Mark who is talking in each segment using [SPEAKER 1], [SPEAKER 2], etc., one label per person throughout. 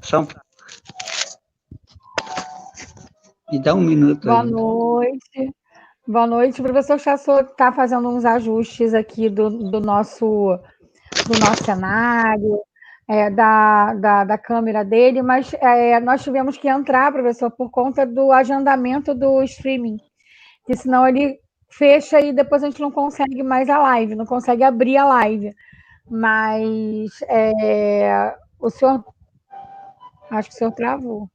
[SPEAKER 1] Só me dá um minuto
[SPEAKER 2] Boa
[SPEAKER 1] aí.
[SPEAKER 2] noite. Boa noite. O professor Chassot está fazendo uns ajustes aqui do nosso cenário, da câmera dele, mas nós tivemos que entrar, professor, por conta do agendamento do streaming, que senão ele fecha e depois a gente não consegue mais a live, não consegue abrir a live. Mas o senhor, acho que o senhor travou.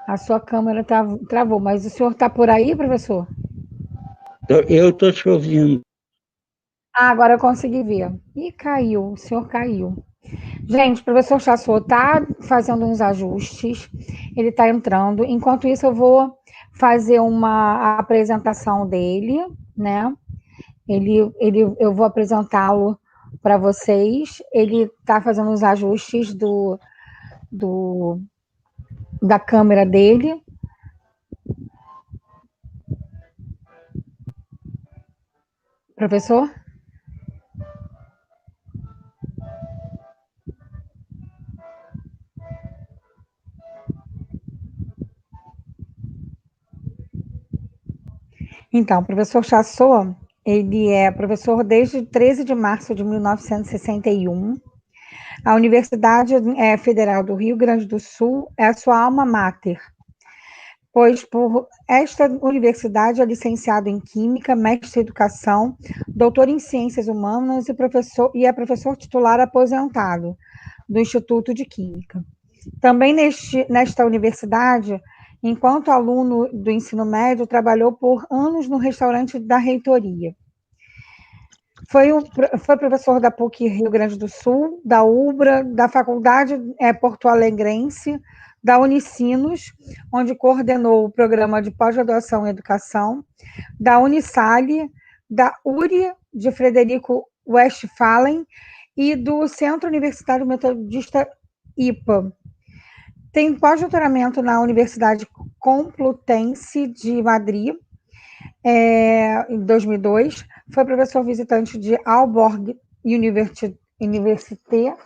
[SPEAKER 2] A sua câmera travou, mas o senhor está por aí, professor?
[SPEAKER 1] Eu estou te ouvindo.
[SPEAKER 2] Ah, agora eu consegui ver. Ih, caiu, o senhor caiu. Gente, o professor Chassot está fazendo uns ajustes, ele está entrando. Enquanto isso, eu vou fazer uma apresentação dele, né? Eu vou apresentá-lo para vocês. Ele está fazendo os ajustes da câmera dele. Professor? Então, o professor Chassot, ele é professor desde 13 de março de 1961. A Universidade Federal do Rio Grande do Sul é a sua alma mater, pois por esta universidade é licenciado em Química, mestre em Educação, doutor em Ciências Humanas e é professor titular aposentado do Instituto de Química. Também nesta universidade, enquanto aluno do ensino médio, trabalhou por anos no restaurante da reitoria. Foi professor da PUC Rio Grande do Sul, da UBRA, da Faculdade Porto Alegrense, da Unicinos, onde coordenou o programa de pós-graduação em educação, da Unisale, da URI, de Frederico Westphalen, e do Centro Universitário Metodista IPA. Tem pós-doutoramento na Universidade Complutense de Madrid, em 2002. Foi professor visitante de Aalborg Université,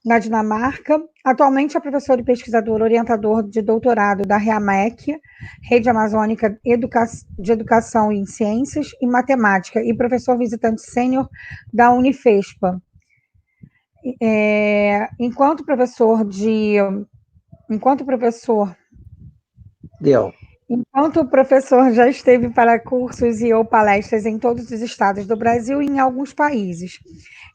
[SPEAKER 2] na Dinamarca. Atualmente é professor e pesquisador orientador de doutorado da REAMEC, Rede Amazônica de Educação em Ciências e Matemática, e professor visitante sênior da Unifespa. Enquanto professor já esteve para cursos e ou palestras em todos os estados do Brasil e em alguns países.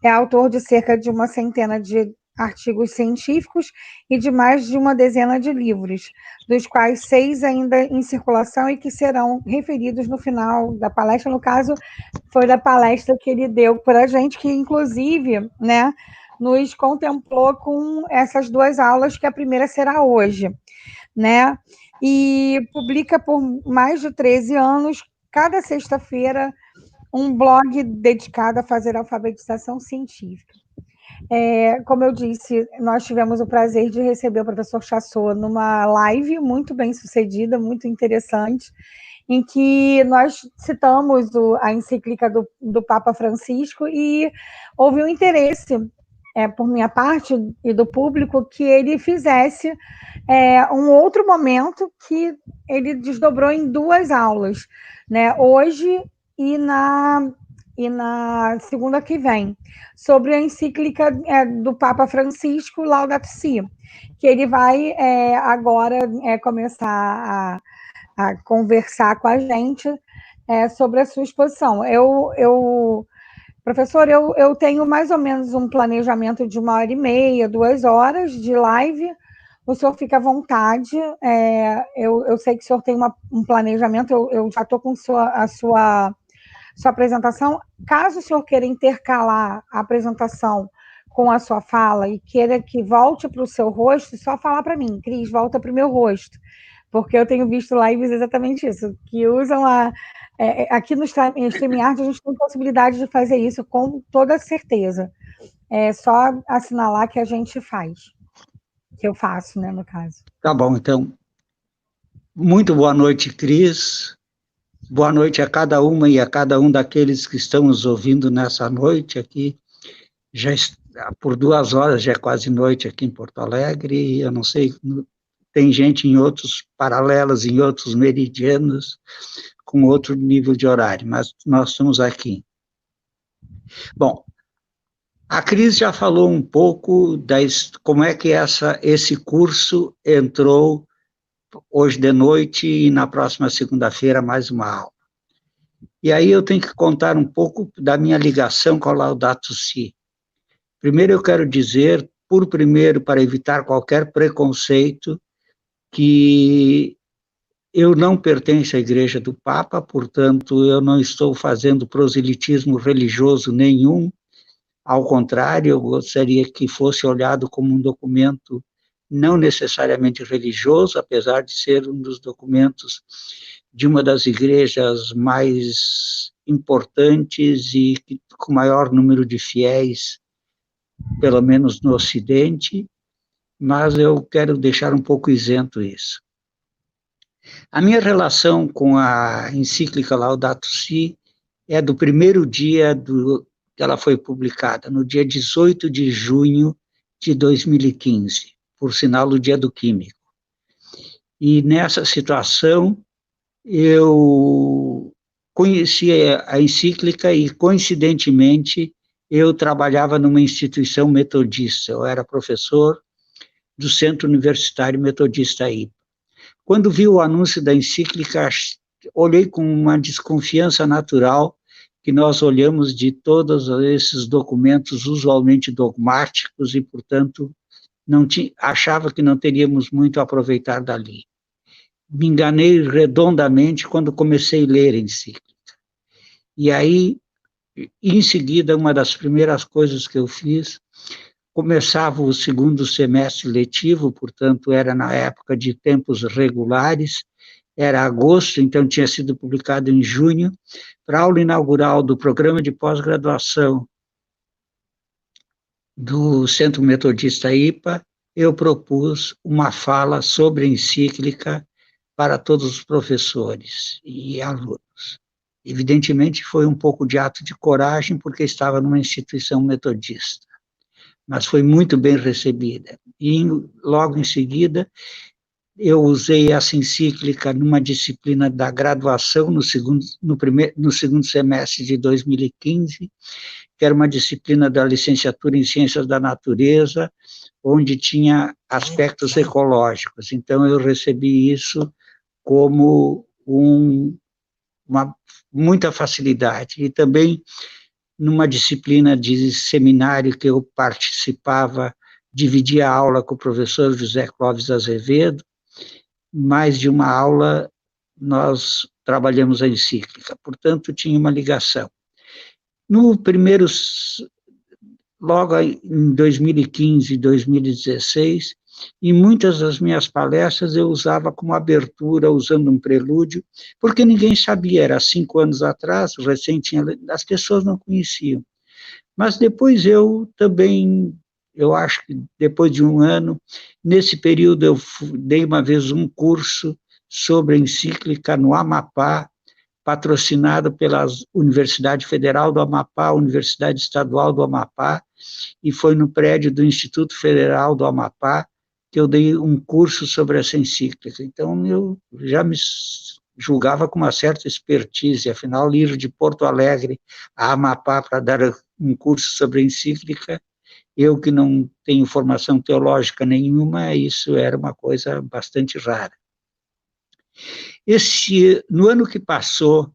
[SPEAKER 2] É autor de cerca de uma centena de artigos científicos e de mais de uma dezena de livros, dos quais 6 ainda em circulação e que serão referidos no final da palestra. No caso, foi da palestra que ele deu para a gente, que inclusive, né, nos contemplou com essas 2 aulas, que a primeira será hoje, né? E publica por mais de 13 anos, cada sexta-feira, um blog dedicado a fazer alfabetização científica. Como eu disse, nós tivemos o prazer de receber o professor Chassot numa live muito bem sucedida, muito interessante, em que nós citamos a encíclica do Papa Francisco e houve um interesse, por minha parte e do público, que ele fizesse um outro momento que ele desdobrou em 2 aulas, né? Hoje e na segunda que vem, sobre a encíclica do Papa Francisco, Laudato Si, que ele vai agora começar a conversar com a gente sobre a sua exposição. Professor, eu tenho mais ou menos um planejamento de 1h30, 2 horas de live. O senhor fica à vontade. Eu sei que o senhor tem um planejamento, eu já estou com a sua apresentação. Caso o senhor queira intercalar a apresentação com a sua fala e queira que volte para o seu rosto, só falar para mim, Cris, volta para o meu rosto, porque eu tenho visto lives exatamente isso, que usam aqui no StreamYard a gente tem possibilidade de fazer isso com toda certeza. É só assinalar que a gente faz, que eu faço, né, no caso.
[SPEAKER 1] Tá bom, então. Muito boa noite, Cris. Boa noite a cada uma e a cada um daqueles que estão nos ouvindo nessa noite aqui. Por 2 horas, já é quase noite aqui em Porto Alegre, e eu não sei, tem gente em outros paralelos, em outros meridianos, com outro nível de horário, mas nós estamos aqui. Bom, a Cris já falou um pouco como é que esse curso entrou hoje de noite e na próxima segunda-feira mais uma aula. E aí eu tenho que contar um pouco da minha ligação com a Laudato Si. Primeiro eu quero dizer, para evitar qualquer preconceito, que eu não pertenço à Igreja do Papa, portanto, eu não estou fazendo proselitismo religioso nenhum, ao contrário, eu gostaria que fosse olhado como um documento não necessariamente religioso, apesar de ser um dos documentos de uma das igrejas mais importantes e com maior número de fiéis, pelo menos no Ocidente, mas eu quero deixar um pouco isento isso. A minha relação com a encíclica Laudato Si é do primeiro dia que ela foi publicada, no dia 18 de junho de 2015, por sinal do Dia do Químico. E nessa situação, eu conheci a encíclica e, coincidentemente, eu trabalhava numa instituição metodista, eu era professor do Centro Universitário Metodista IPA. Quando vi o anúncio da encíclica, olhei com uma desconfiança natural que nós olhamos de todos esses documentos usualmente dogmáticos e, portanto, achava que não teríamos muito a aproveitar dali. Me enganei redondamente quando comecei a ler a encíclica. E aí, em seguida, uma das primeiras coisas que eu fiz, começava o segundo semestre letivo, portanto, era na época de tempos regulares, era agosto, então tinha sido publicado em junho, para a aula inaugural do programa de pós-graduação do Centro Metodista IPA, eu propus uma fala sobre a encíclica para todos os professores e alunos. Evidentemente, foi um pouco de ato de coragem, porque estava numa instituição metodista, mas foi muito bem recebida. E, logo em seguida, eu usei essa encíclica numa disciplina da graduação no segundo semestre de 2015, que era uma disciplina da licenciatura em Ciências da Natureza, onde tinha aspectos ecológicos. Então, eu recebi isso como muita facilidade. E também, numa disciplina de seminário que eu participava, dividia a aula com o professor José Clóvis Azevedo, mais de uma aula nós trabalhamos a encíclica, portanto, tinha uma ligação. Logo em 2015 e 2016, em muitas das minhas palestras eu usava como abertura, usando um prelúdio, porque ninguém sabia, era 5 anos atrás, as pessoas não conheciam. Mas depois eu acho que depois de um ano, nesse período eu dei uma vez um curso sobre a encíclica no Amapá, patrocinado pela Universidade Federal do Amapá, Universidade Estadual do Amapá, e foi no prédio do Instituto Federal do Amapá que eu dei um curso sobre essa encíclica. Então, eu já me julgava com uma certa expertise, afinal, ir de Porto Alegre a Amapá para dar um curso sobre a encíclica, eu que não tenho formação teológica nenhuma, isso era uma coisa bastante rara. No ano que passou,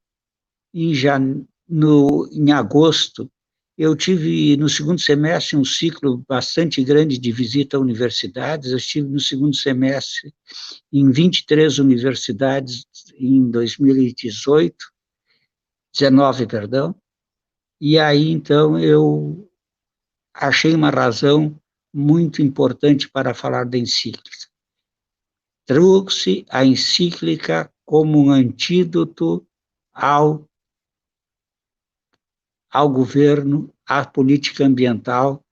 [SPEAKER 1] em agosto, eu tive, no segundo semestre, um ciclo bastante grande de visita a universidades. Eu estive no segundo semestre em 23 universidades em 2019, perdão. E aí, então, eu achei uma razão muito importante para falar da encíclica. Trouxe a encíclica como um antídoto ao governo, à política ambiental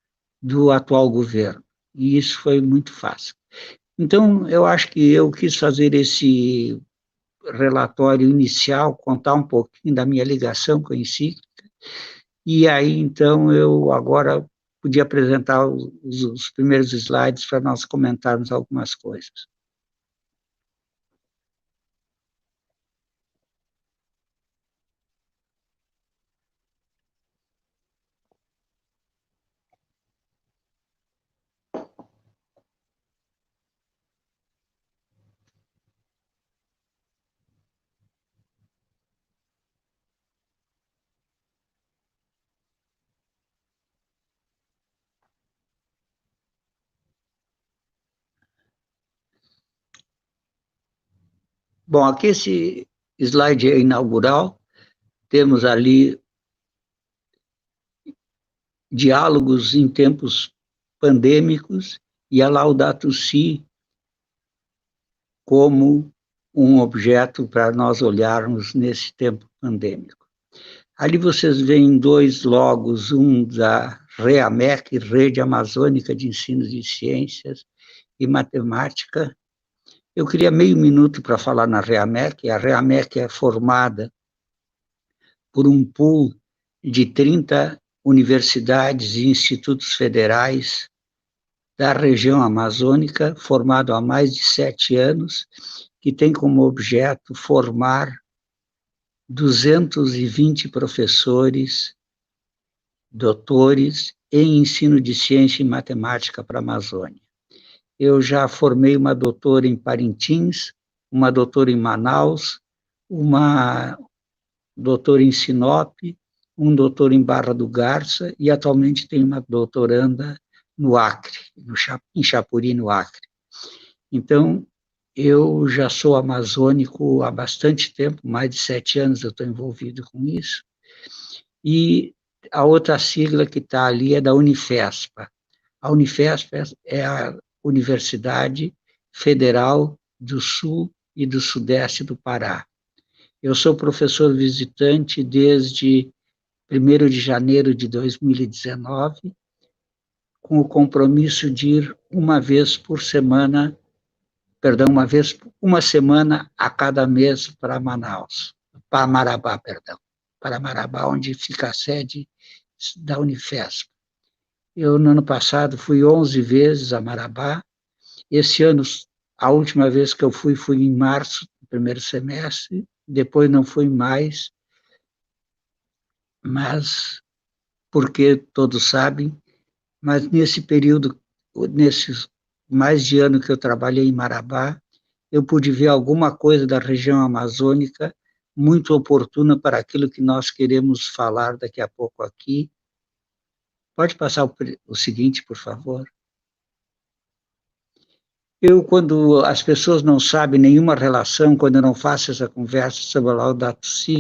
[SPEAKER 1] do atual governo. E isso foi muito fácil. Então, eu acho que eu quis fazer relatório inicial, contar um pouquinho da minha ligação com a encíclica, e aí, então, eu agora podia apresentar os primeiros slides para nós comentarmos algumas coisas. Bom, aqui esse slide é inaugural, temos ali diálogos em tempos pandêmicos e a Laudato Si como um objeto para nós olharmos nesse tempo pandêmico. Ali vocês veem dois logos, um da REAMEC, Rede Amazônica de Ensino de Ciências e Matemática. Eu queria meio minuto para falar na REAMEC. A REAMEC é formada por um pool de 30 universidades e institutos federais da região amazônica, formado há mais de 7 anos, que tem como objeto formar 220 professores, doutores em ensino de ciência e matemática para a Amazônia. Eu já formei uma doutora em Parintins, uma doutora em Manaus, uma doutora em Sinop, um doutor em Barra do Garça e atualmente tenho uma doutoranda no Acre, em Chapuri, no Acre. Então, eu já sou amazônico há bastante tempo, mais de 7 anos eu estou envolvido com isso, e a outra sigla que está ali é da Unifespa. A Unifespa é a Universidade Federal do Sul e do Sudeste do Pará. Eu sou professor visitante desde 1º de janeiro de 2019, com o compromisso de ir uma semana a cada mês para Manaus, para Marabá, para Marabá, onde fica a sede da Unifesp. Eu, no ano passado, fui 11 vezes a Marabá. Esse ano, a última vez que eu fui em março, no primeiro semestre, depois não fui mais, mas, porque todos sabem, mas nesse período, nesses mais de ano que eu trabalhei em Marabá, eu pude ver alguma coisa da região amazônica muito oportuna para aquilo que nós queremos falar daqui a pouco aqui. Pode passar o seguinte, por favor? Quando as pessoas não sabem nenhuma relação, quando eu não faço essa conversa sobre a Laudato Si,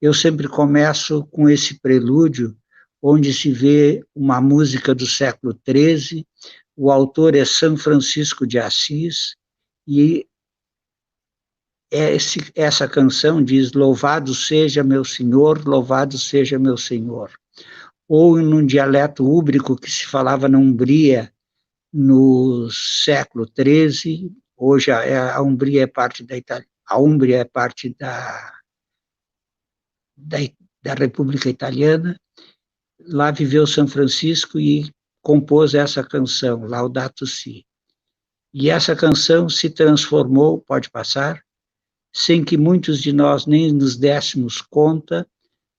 [SPEAKER 1] eu sempre começo com esse prelúdio, onde se vê uma música do século XIII, o autor é São Francisco de Assis, e essa canção diz: louvado seja meu Senhor, louvado seja meu Senhor. Ou num dialeto úbrico que se falava na Umbria no século XIII, hoje a Umbria é parte da Itália, a Úmbria é parte da República Italiana. Lá viveu São Francisco e compôs essa canção, Laudato Si. E essa canção se transformou, pode passar, sem que muitos de nós nem nos dessemos conta,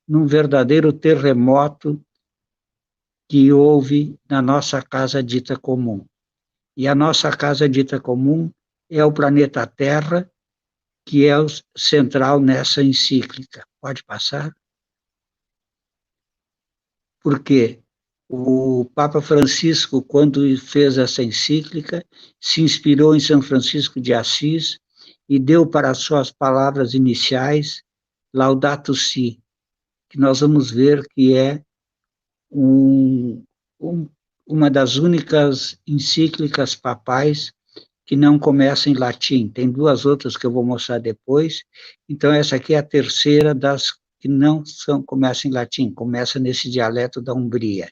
[SPEAKER 1] num verdadeiro terremoto que houve na nossa casa dita comum. E a nossa casa dita comum é o planeta Terra, que é o central nessa encíclica. Pode passar? Porque o Papa Francisco, quando fez essa encíclica, se inspirou em São Francisco de Assis e deu para as suas palavras iniciais Laudato Si, que nós vamos ver que é uma das únicas encíclicas papais que não começa em latim. Tem 2 outras que eu vou mostrar depois. Então, essa aqui é a terceira das que não começa em latim, começa nesse dialeto da Umbria.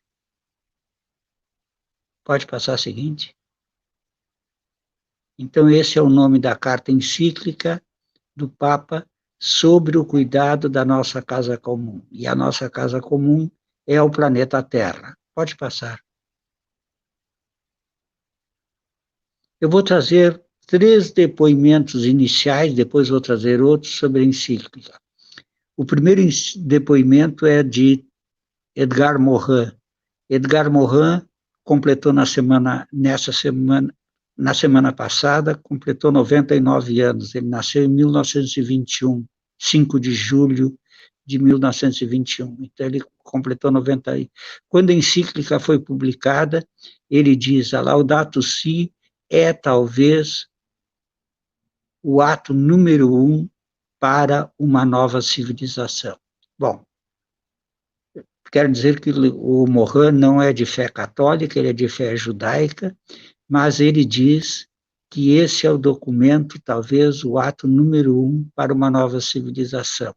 [SPEAKER 1] Pode passar a seguinte? Então, esse é o nome da carta encíclica do Papa sobre o cuidado da nossa casa comum. E a nossa casa comum é o planeta Terra. Pode passar. Eu vou trazer 3 depoimentos iniciais, depois vou trazer outros sobre a encíclica. O primeiro depoimento é de Edgar Morin. Edgar Morin completou na semana passada, completou 99 anos. Ele nasceu em 1921, 5 de julho de 1921. Então, ele completou 90. Quando a encíclica foi publicada, ele diz: a Laudato Si é talvez o ato número 1 para uma nova civilização. Bom, quero dizer que o Morin não é de fé católica, ele é de fé judaica, mas ele diz que esse é o documento, talvez o ato número 1 para uma nova civilização.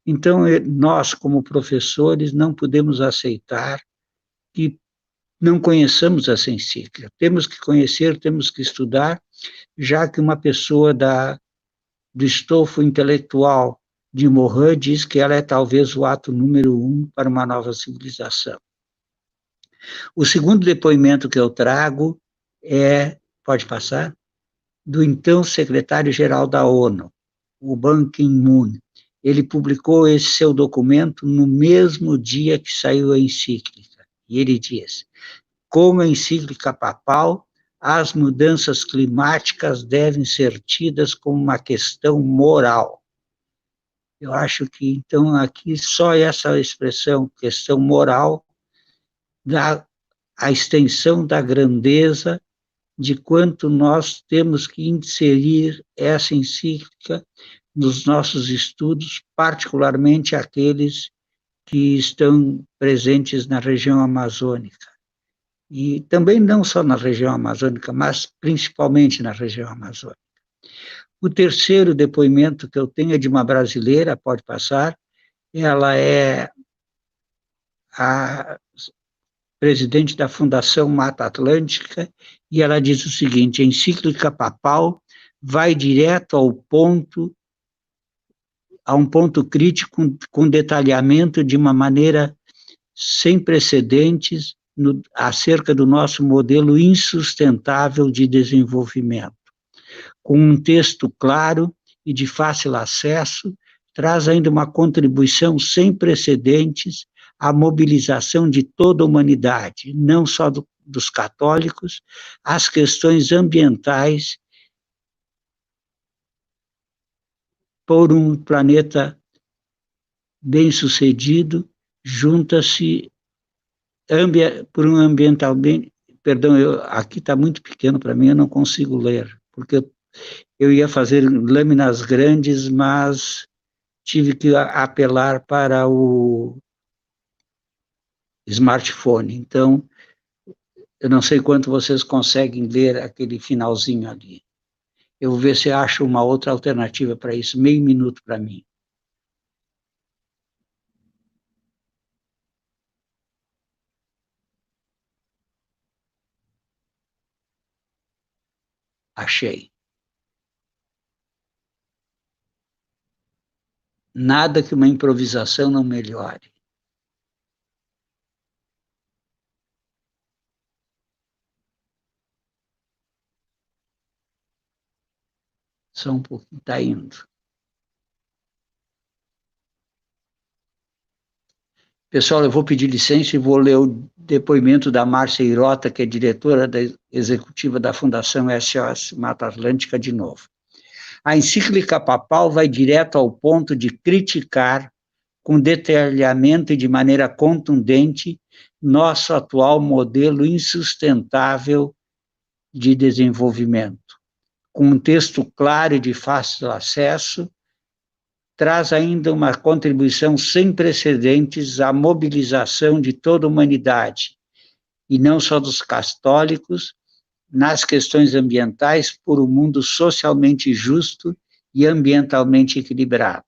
[SPEAKER 1] Então, nós, como professores, não podemos aceitar que não conheçamos essa encíclica. Temos que conhecer, temos que estudar, já que uma pessoa do estofo intelectual de Morin diz que ela é talvez o ato número 1 para uma nova civilização. O segundo depoimento que eu trago pode passar, do então secretário-geral da ONU, o Ban Ki-moon. Ele publicou esse seu documento no mesmo dia que saiu a encíclica. E ele diz: como a encíclica papal, as mudanças climáticas devem ser tidas como uma questão moral. Eu acho que, então, aqui só essa expressão, questão moral, dá a extensão da grandeza de quanto nós temos que inserir essa encíclica nos nossos estudos, particularmente aqueles que estão presentes na região amazônica. E também não só na região amazônica, mas principalmente na região amazônica. O terceiro depoimento que eu tenho é de uma brasileira, pode passar, ela é a presidente da Fundação Mata Atlântica, e ela diz o seguinte: a encíclica papal vai direto ao ponto, a um ponto crítico, com detalhamento de uma maneira sem precedentes acerca do nosso modelo insustentável de desenvolvimento. Com um texto claro e de fácil acesso, traz ainda uma contribuição sem precedentes à mobilização de toda a humanidade, não só dos católicos, às questões ambientais por um planeta bem-sucedido, junta-se por um ambiental bem... Perdão, aqui está muito pequeno para mim, eu não consigo ler, porque eu ia fazer lâminas grandes, mas tive que apelar para o smartphone. Então, eu não sei quanto vocês conseguem ler aquele finalzinho ali. Eu vou ver se acho uma outra alternativa para isso, meio minuto para mim. Achei. Nada que uma improvisação não melhore. Só um pouquinho, está indo. Pessoal, eu vou pedir licença e vou ler o depoimento da Márcia Irota, que é diretora executiva da Fundação SOS Mata Atlântica, de novo. A encíclica papal vai direto ao ponto de criticar, com detalhamento e de maneira contundente, nosso atual modelo insustentável de desenvolvimento. Com um texto claro e de fácil acesso, traz ainda uma contribuição sem precedentes à mobilização de toda a humanidade, e não só dos católicos, nas questões ambientais por um mundo socialmente justo e ambientalmente equilibrado.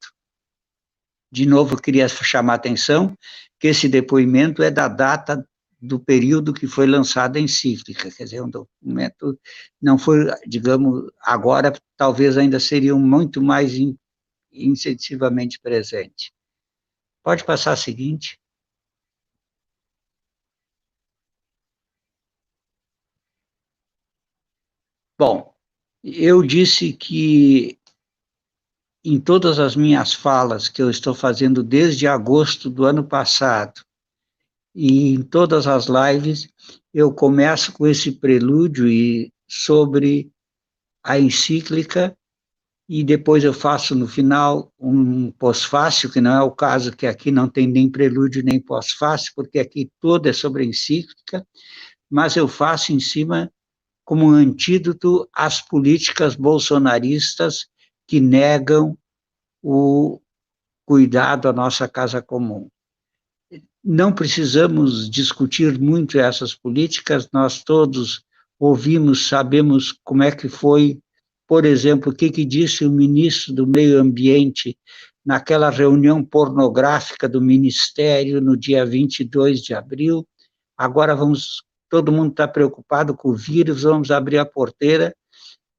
[SPEAKER 1] De novo, eu queria chamar a atenção que esse depoimento é da data do período que foi lançada a encíclica, quer dizer, um documento não foi, digamos, agora talvez ainda seria muito mais intensivamente presente. Pode passar a seguinte. Bom, eu disse que em todas as minhas falas que eu estou fazendo desde agosto do ano passado, e em todas as lives, eu começo com esse prelúdio sobre a encíclica, e depois eu faço no final um pós-fácil, que não é o caso, que aqui não tem nem prelúdio nem pós-fácil, porque aqui toda é sobre a encíclica, mas eu faço em cima como um antídoto às políticas bolsonaristas que negam o cuidado à nossa casa comum. Não precisamos discutir muito essas políticas, nós todos ouvimos, sabemos como é que foi, por exemplo, o que disse o ministro do Meio Ambiente naquela reunião pornográfica do Ministério no dia 22 de abril. Agora todo mundo está preocupado com o vírus, vamos abrir a porteira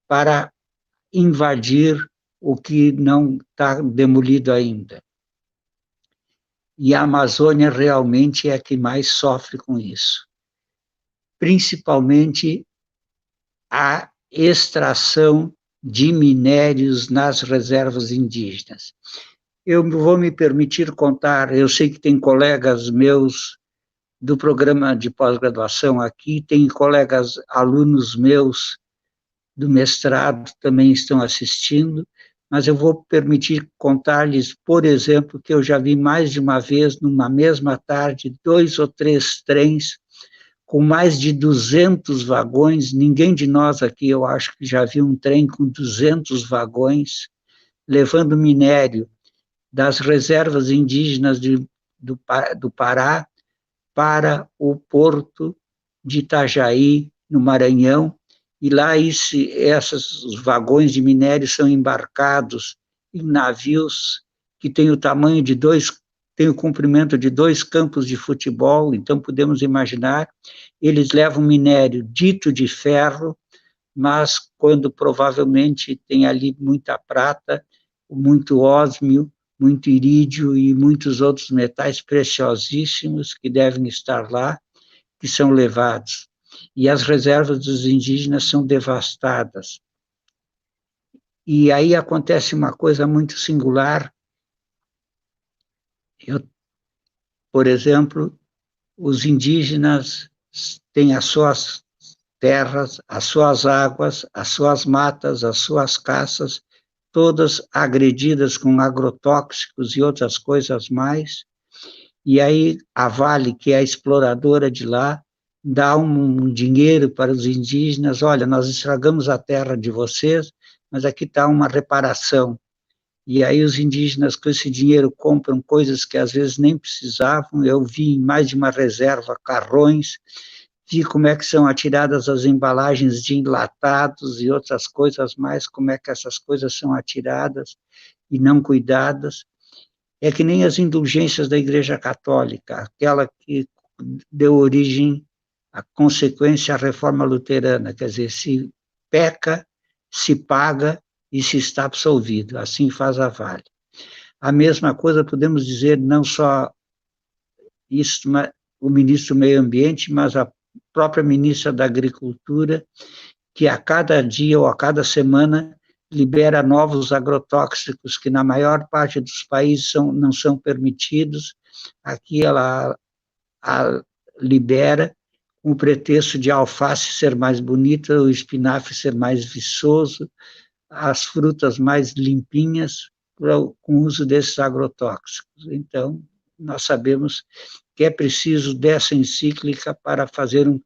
[SPEAKER 1] para invadir o que não está demolido ainda. E a Amazônia realmente é a que mais sofre com isso. Principalmente a extração de minérios nas reservas indígenas. Eu vou me permitir contar, eu sei que tem colegas meus do programa de pós-graduação aqui, tem colegas, alunos meus do mestrado também estão assistindo, mas eu vou permitir contar-lhes, por exemplo, que eu já vi mais de uma vez, numa mesma tarde, 2 ou 3 trens com mais de 200 vagões. Ninguém de nós aqui, eu acho que já viu um trem com 200 vagões, levando minério das reservas indígenas do Pará para o porto de Itajaí, no Maranhão, e lá esses vagões de minério são embarcados em navios que têm o tamanho de tem o comprimento de 2 campos de futebol, então podemos imaginar, eles levam minério dito de ferro, mas quando provavelmente tem ali muita prata, muito ósmio, muito irídio e muitos outros metais preciosíssimos que devem estar lá, que são levados. E as reservas dos indígenas são devastadas. E aí acontece uma coisa muito singular. Por exemplo, os indígenas têm as suas terras, as suas águas, as suas matas, as suas caças, todas agredidas com agrotóxicos e outras coisas mais. E aí a Vale, que é a exploradora de lá, dá um dinheiro para os indígenas: olha, nós estragamos a terra de vocês, mas aqui está uma reparação. E aí os indígenas com esse dinheiro compram coisas que às vezes nem precisavam. Eu vi em mais de uma reserva carrões, vi como é que são atiradas as embalagens de enlatados e outras coisas mais, como é que essas coisas são atiradas e não cuidadas. É que nem as indulgências da Igreja Católica, aquela que deu origem, a consequência, à Reforma Luterana, quer dizer, se peca, se paga e se está absolvido, assim faz a Vale. A mesma coisa podemos dizer, não só isso, o ministro do Meio Ambiente, mas a própria ministra da Agricultura, que a cada dia ou a cada semana libera novos agrotóxicos que na maior parte dos países não são permitidos. Aqui ela libera com o pretexto de a alface ser mais bonita, o espinafre ser mais viçoso, as frutas mais limpinhas, com o uso desses agrotóxicos. Então, nós sabemos que é preciso dessa encíclica para fazer um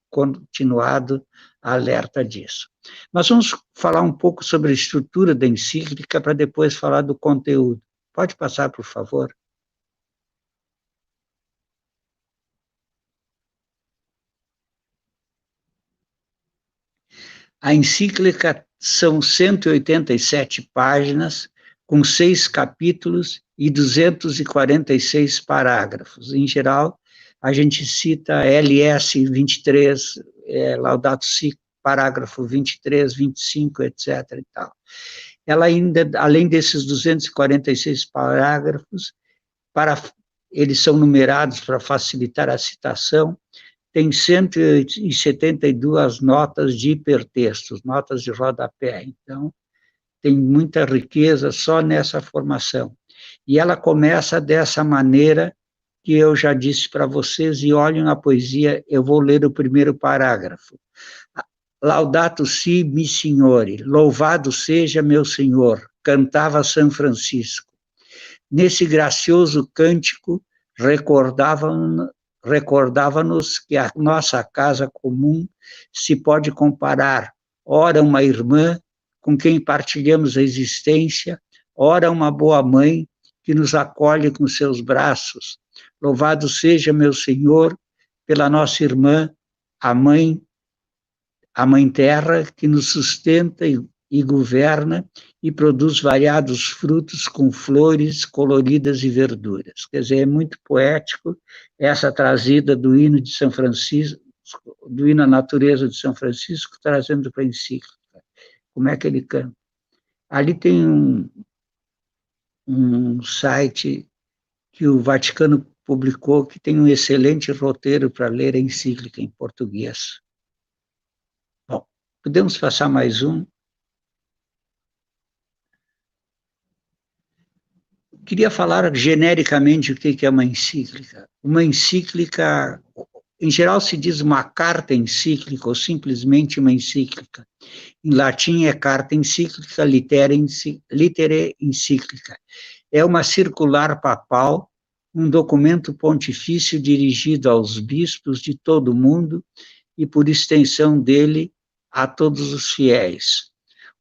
[SPEAKER 1] continuado alerta disso. Mas vamos falar um pouco sobre a estrutura da encíclica para depois falar do conteúdo. Pode passar, por favor? A encíclica são 187 páginas, com 6 capítulos e 246 parágrafos. Em geral, a gente cita LS 23, Laudato Si, parágrafo 23, 25, etc. e tal. Ela ainda, além desses 246 parágrafos, eles são numerados para facilitar a citação, tem 172 notas de hipertextos, notas de rodapé. Então, tem muita riqueza só nessa formação. E ela começa dessa maneira que eu já disse para vocês, e olhem na poesia, eu vou ler o primeiro parágrafo. Laudato si, mi signore, louvado seja meu Senhor, cantava São Francisco. Nesse gracioso cântico, recordava-nos que a nossa casa comum se pode comparar, ora uma irmã com quem partilhamos a existência, ora uma boa mãe que nos acolhe com seus braços. Louvado seja meu Senhor pela nossa irmã, a Mãe Terra, que nos sustenta e governa e produz variados frutos com flores coloridas e verduras. Quer dizer, é muito poético essa trazida do hino de São Francisco, do hino à natureza de São Francisco, trazendo para a encíclica. Como é que ele canta? Ali tem um site que o Vaticano publicou, que tem um excelente roteiro para ler a encíclica em português. Bom, podemos passar mais um. Queria falar genericamente o que é uma encíclica. Uma encíclica, em geral se diz uma carta encíclica ou simplesmente uma encíclica. Em latim é carta encíclica, litere encíclica. É uma circular papal, um documento pontifício dirigido aos bispos de todo o mundo e, por extensão dele, a todos os fiéis.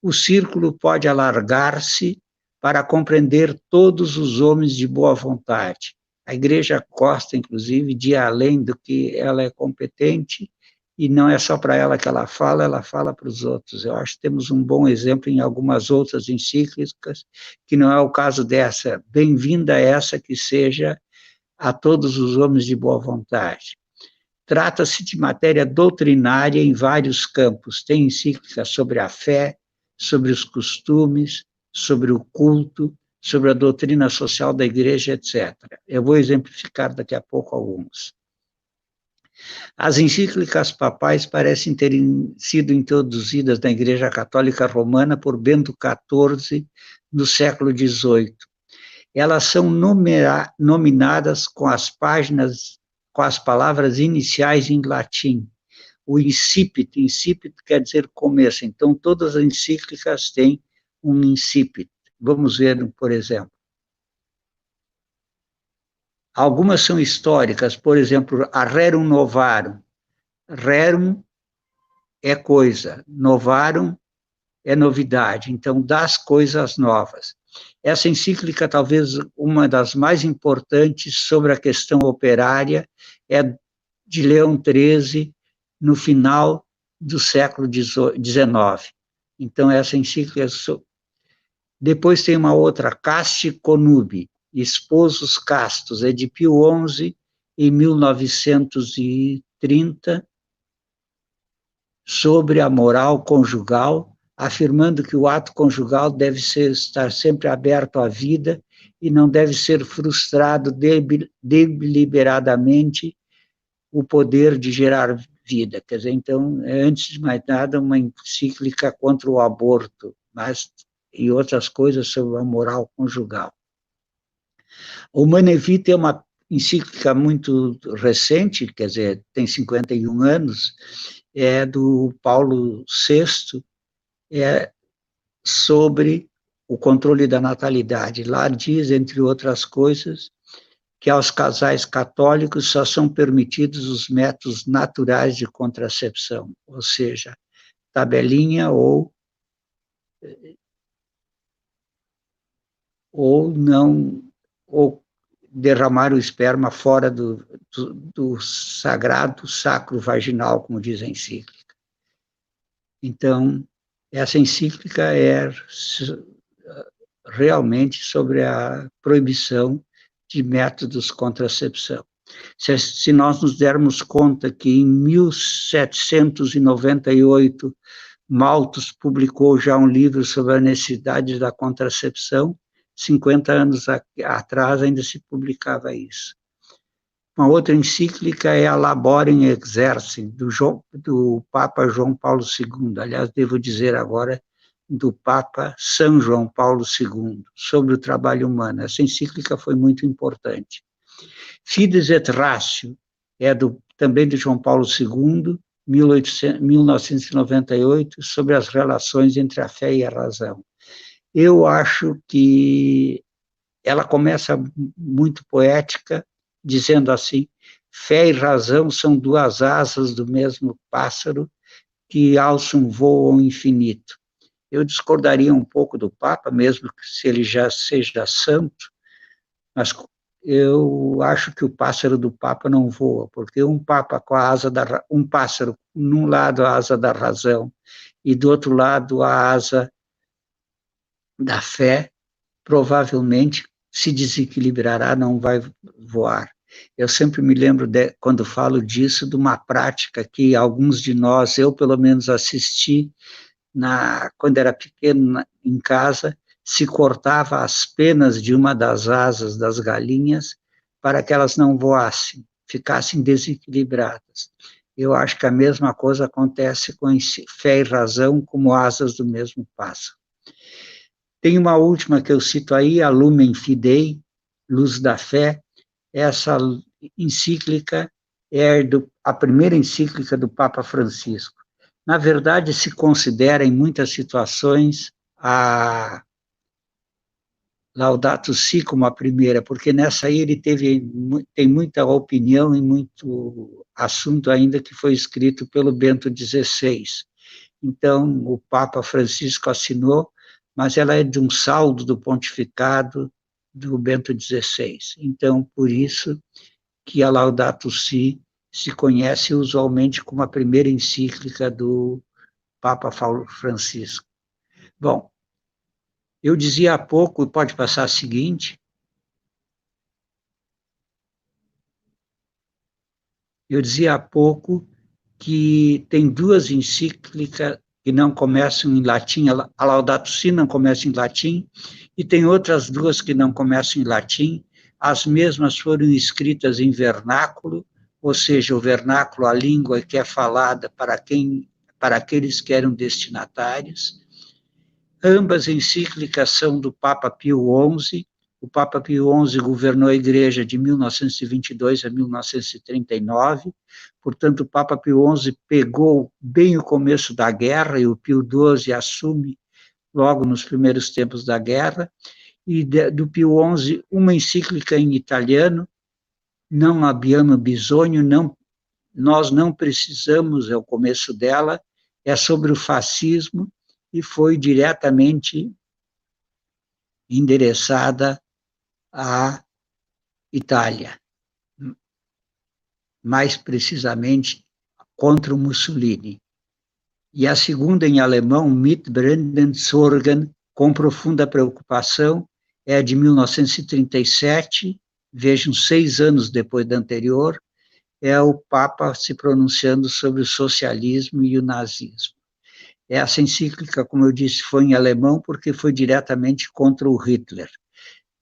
[SPEAKER 1] O círculo pode alargar-se para compreender todos os homens de boa vontade. A Igreja gosta, inclusive, de ir além do que ela é competente, e não é só para ela que ela fala para os outros. Eu acho que temos um bom exemplo em algumas outras encíclicas, que não é o caso dessa. Bem-vinda essa que seja a todos os homens de boa vontade. Trata-se de matéria doutrinária em vários campos. Tem encíclica sobre a fé, sobre os costumes, sobre o culto, sobre a doutrina social da Igreja, etc. Eu vou exemplificar daqui a pouco alguns. As encíclicas papais parecem terem sido introduzidas na Igreja Católica Romana por Bento XIV no século XVIII. Elas são nominadas com as páginas, com as palavras iniciais em latim. O incipit quer dizer começo, então todas as encíclicas têm um incipit. Vamos ver, por exemplo. Algumas são históricas, por exemplo, a Rerum Novarum. Rerum é coisa, Novarum é novidade, então das coisas novas. Essa encíclica, talvez uma das mais importantes sobre a questão operária, é de Leão XIII, no final do século XIX. Então, essa encíclica... Depois tem uma outra, Casti Connubii, Esposos Castos, é de Pio XI, em 1930, sobre a moral conjugal, afirmando que o ato conjugal deve estar sempre aberto à vida e não deve ser frustrado deliberadamente o poder de gerar vida. Quer dizer, então, antes de mais nada, uma encíclica contra o aborto, mas e outras coisas sobre a moral conjugal. O Humanae Vitae é uma encíclica muito recente, quer dizer, tem 51 anos, é do Paulo VI, é sobre o controle da natalidade. Lá diz, entre outras coisas, que aos casais católicos só são permitidos os métodos naturais de contracepção, ou seja, tabelinha ou não, ou derramar o esperma fora do sagrado sacro vaginal, como diz a encíclica. Então, essa encíclica é realmente sobre a proibição de métodos de contracepção. Se nós nos dermos conta que em 1798 Malthus publicou já um livro sobre a necessidade da contracepção, 50 anos atrás ainda se publicava isso. Uma outra encíclica é a Laborem Exercem, do Papa João Paulo II, aliás, devo dizer agora, do Papa São João Paulo II, sobre o trabalho humano. Essa encíclica foi muito importante. Fides et Ratio, também de João Paulo II, 1998, sobre as relações entre a fé e a razão. Eu acho que ela começa muito poética, dizendo assim: fé e razão são duas asas do mesmo pássaro que alçam voo ao infinito. Eu discordaria um pouco do Papa, mesmo que se ele já seja santo, mas eu acho que o pássaro do Papa não voa, porque um pássaro, num lado a asa da razão e do outro lado a asa da fé, provavelmente se desequilibrará, não vai voar. Eu sempre me lembro, quando falo disso, de uma prática que alguns de nós, eu pelo menos assisti, quando era pequeno em casa, se cortava as penas de uma das asas das galinhas para que elas não voassem, ficassem desequilibradas. Eu acho que a mesma coisa acontece com fé e razão como asas do mesmo pássaro. Tem uma última que eu cito aí, a Lumen Fidei, Luz da Fé. Essa encíclica é a primeira encíclica do Papa Francisco. Na verdade, se considera em muitas situações a Laudato Si como a primeira, porque nessa aí ele tem muita opinião e muito assunto ainda que foi escrito pelo Bento XVI. Então, o Papa Francisco assinou, mas ela é de um saldo do pontificado do Bento XVI. Então, por isso que a Laudato Si se conhece usualmente como a primeira encíclica do Papa Francisco. Bom, eu dizia há pouco, pode passar a seguinte, eu dizia há pouco que tem duas encíclicas que não começam em latim, a Laudato Si não começa em latim, e tem outras duas que não começam em latim, as mesmas foram escritas em vernáculo, ou seja, o vernáculo, a língua que é falada para aqueles que eram destinatários. Ambas encíclicas são do Papa Pio XI. O Papa Pio XI governou a Igreja de 1922 a 1939, portanto, o Papa Pio XI pegou bem o começo da guerra, e o Pio XII assume logo nos primeiros tempos da guerra, e do Pio XI uma encíclica em italiano, Não abbiamo bisogno, nós não precisamos, é o começo dela, é sobre o fascismo, e foi diretamente endereçada à Itália, mais precisamente contra o Mussolini. E a segunda, em alemão, Mit brennenden Sorgen, com profunda preocupação, é de 1937, vejam, 6 anos depois da anterior, é o Papa se pronunciando sobre o socialismo e o nazismo. Essa encíclica, como eu disse, foi em alemão porque foi diretamente contra o Hitler.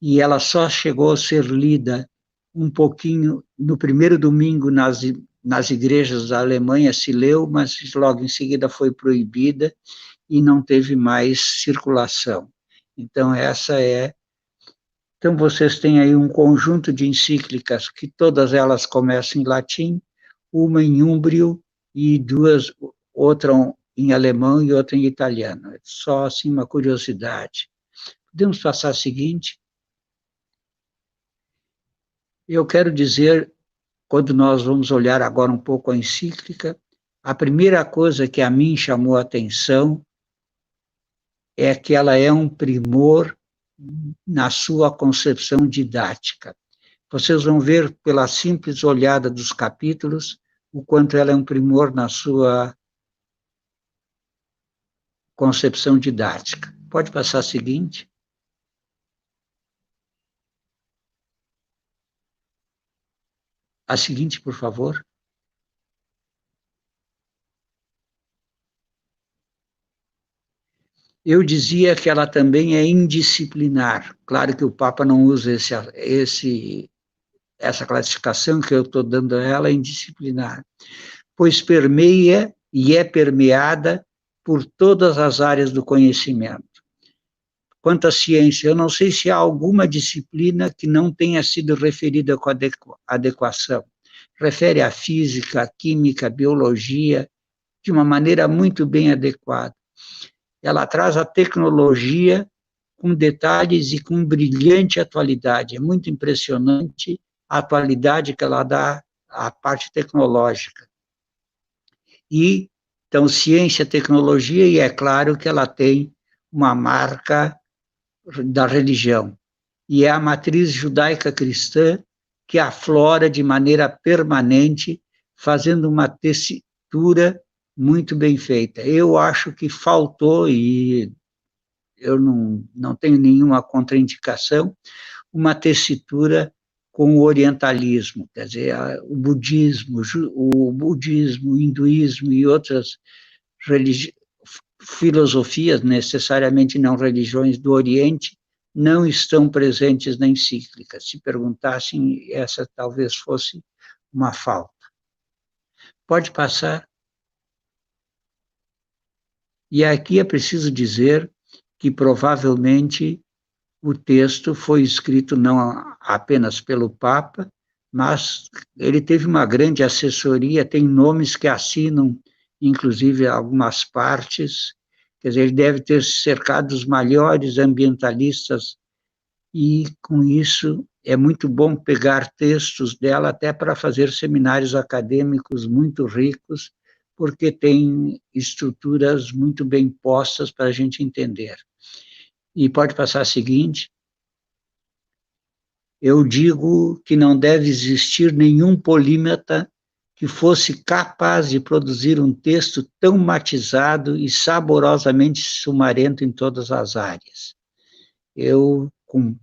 [SPEAKER 1] E ela só chegou a ser lida um pouquinho no primeiro domingo nas igrejas da Alemanha, se leu, mas logo em seguida foi proibida e não teve mais circulação. Então, Então, vocês têm aí um conjunto de encíclicas que todas elas começam em latim, uma em húmbrio e outra em alemão e outra em italiano. É só assim uma curiosidade. Podemos passar a seguinte? Eu quero dizer, quando nós vamos olhar agora um pouco a encíclica, a primeira coisa que a mim chamou a atenção é que ela é um primor na sua concepção didática. Vocês vão ver pela simples olhada dos capítulos o quanto ela é um primor na sua concepção didática. Pode passar a seguinte. A seguinte, por favor. Eu dizia que ela também é indisciplinar. Claro que o Papa não usa essa classificação que eu estou dando a ela, é indisciplinar, pois permeia e é permeada por todas as áreas do conhecimento. Quanto à ciência, eu não sei se há alguma disciplina que não tenha sido referida com adequação. Refere à física, à química, à biologia, de uma maneira muito bem adequada. Ela traz a tecnologia com detalhes e com brilhante atualidade. É muito impressionante a atualidade que ela dá à parte tecnológica. E, então, ciência, tecnologia, e é claro que ela tem uma marca da religião. E é a matriz judaica cristã que aflora de maneira permanente, fazendo uma tessitura muito bem feita. Eu acho que faltou, e eu não tenho nenhuma contraindicação, uma tessitura com o orientalismo, quer dizer, o budismo, o hinduísmo e outras filosofias, necessariamente não religiões do Oriente, não estão presentes na encíclica. Se perguntassem, essa talvez fosse uma falta. Pode passar. E aqui é preciso dizer que provavelmente o texto foi escrito não apenas pelo Papa, mas ele teve uma grande assessoria, tem nomes que assinam, inclusive, algumas partes, quer dizer, ele deve ter cercado os maiores ambientalistas, e com isso é muito bom pegar textos dela até para fazer seminários acadêmicos muito ricos, porque tem estruturas muito bem postas para a gente entender. E pode passar a seguinte. Eu digo que não deve existir nenhum polímata que fosse capaz de produzir um texto tão matizado e saborosamente sumarento em todas as áreas. Eu, com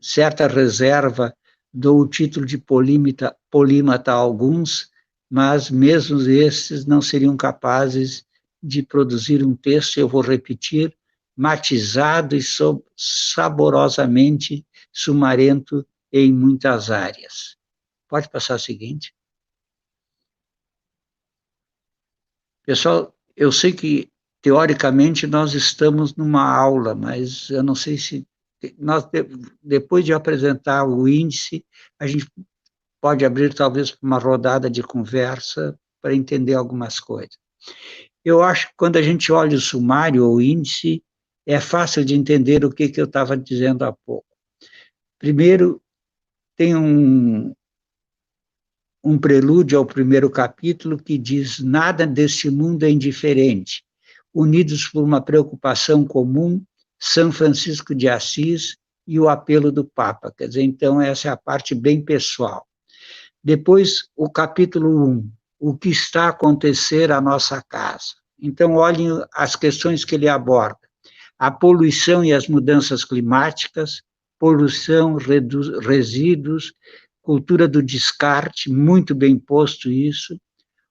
[SPEAKER 1] certa reserva, dou o título de polímata a alguns, mas mesmo esses não seriam capazes de produzir um texto, eu vou repetir, matizado e saborosamente sumarento em muitas áreas. Pode passar a seguinte. Pessoal, eu sei que, teoricamente, nós estamos numa aula, mas eu não sei se nós, depois de apresentar o índice, a gente pode abrir talvez uma rodada de conversa para entender algumas coisas. Eu acho que quando a gente olha o sumário ou o índice, é fácil de entender o que eu estava dizendo há pouco. Primeiro, tem um prelúdio ao primeiro capítulo que diz: nada deste mundo é indiferente. Unidos por uma preocupação comum, São Francisco de Assis e o apelo do Papa. Quer dizer, então, essa é a parte bem pessoal. Depois, o capítulo 1, o que está a acontecer à nossa casa. Então, olhem as questões que ele aborda. A poluição e as mudanças climáticas, poluição, resíduos, cultura do descarte, muito bem posto isso,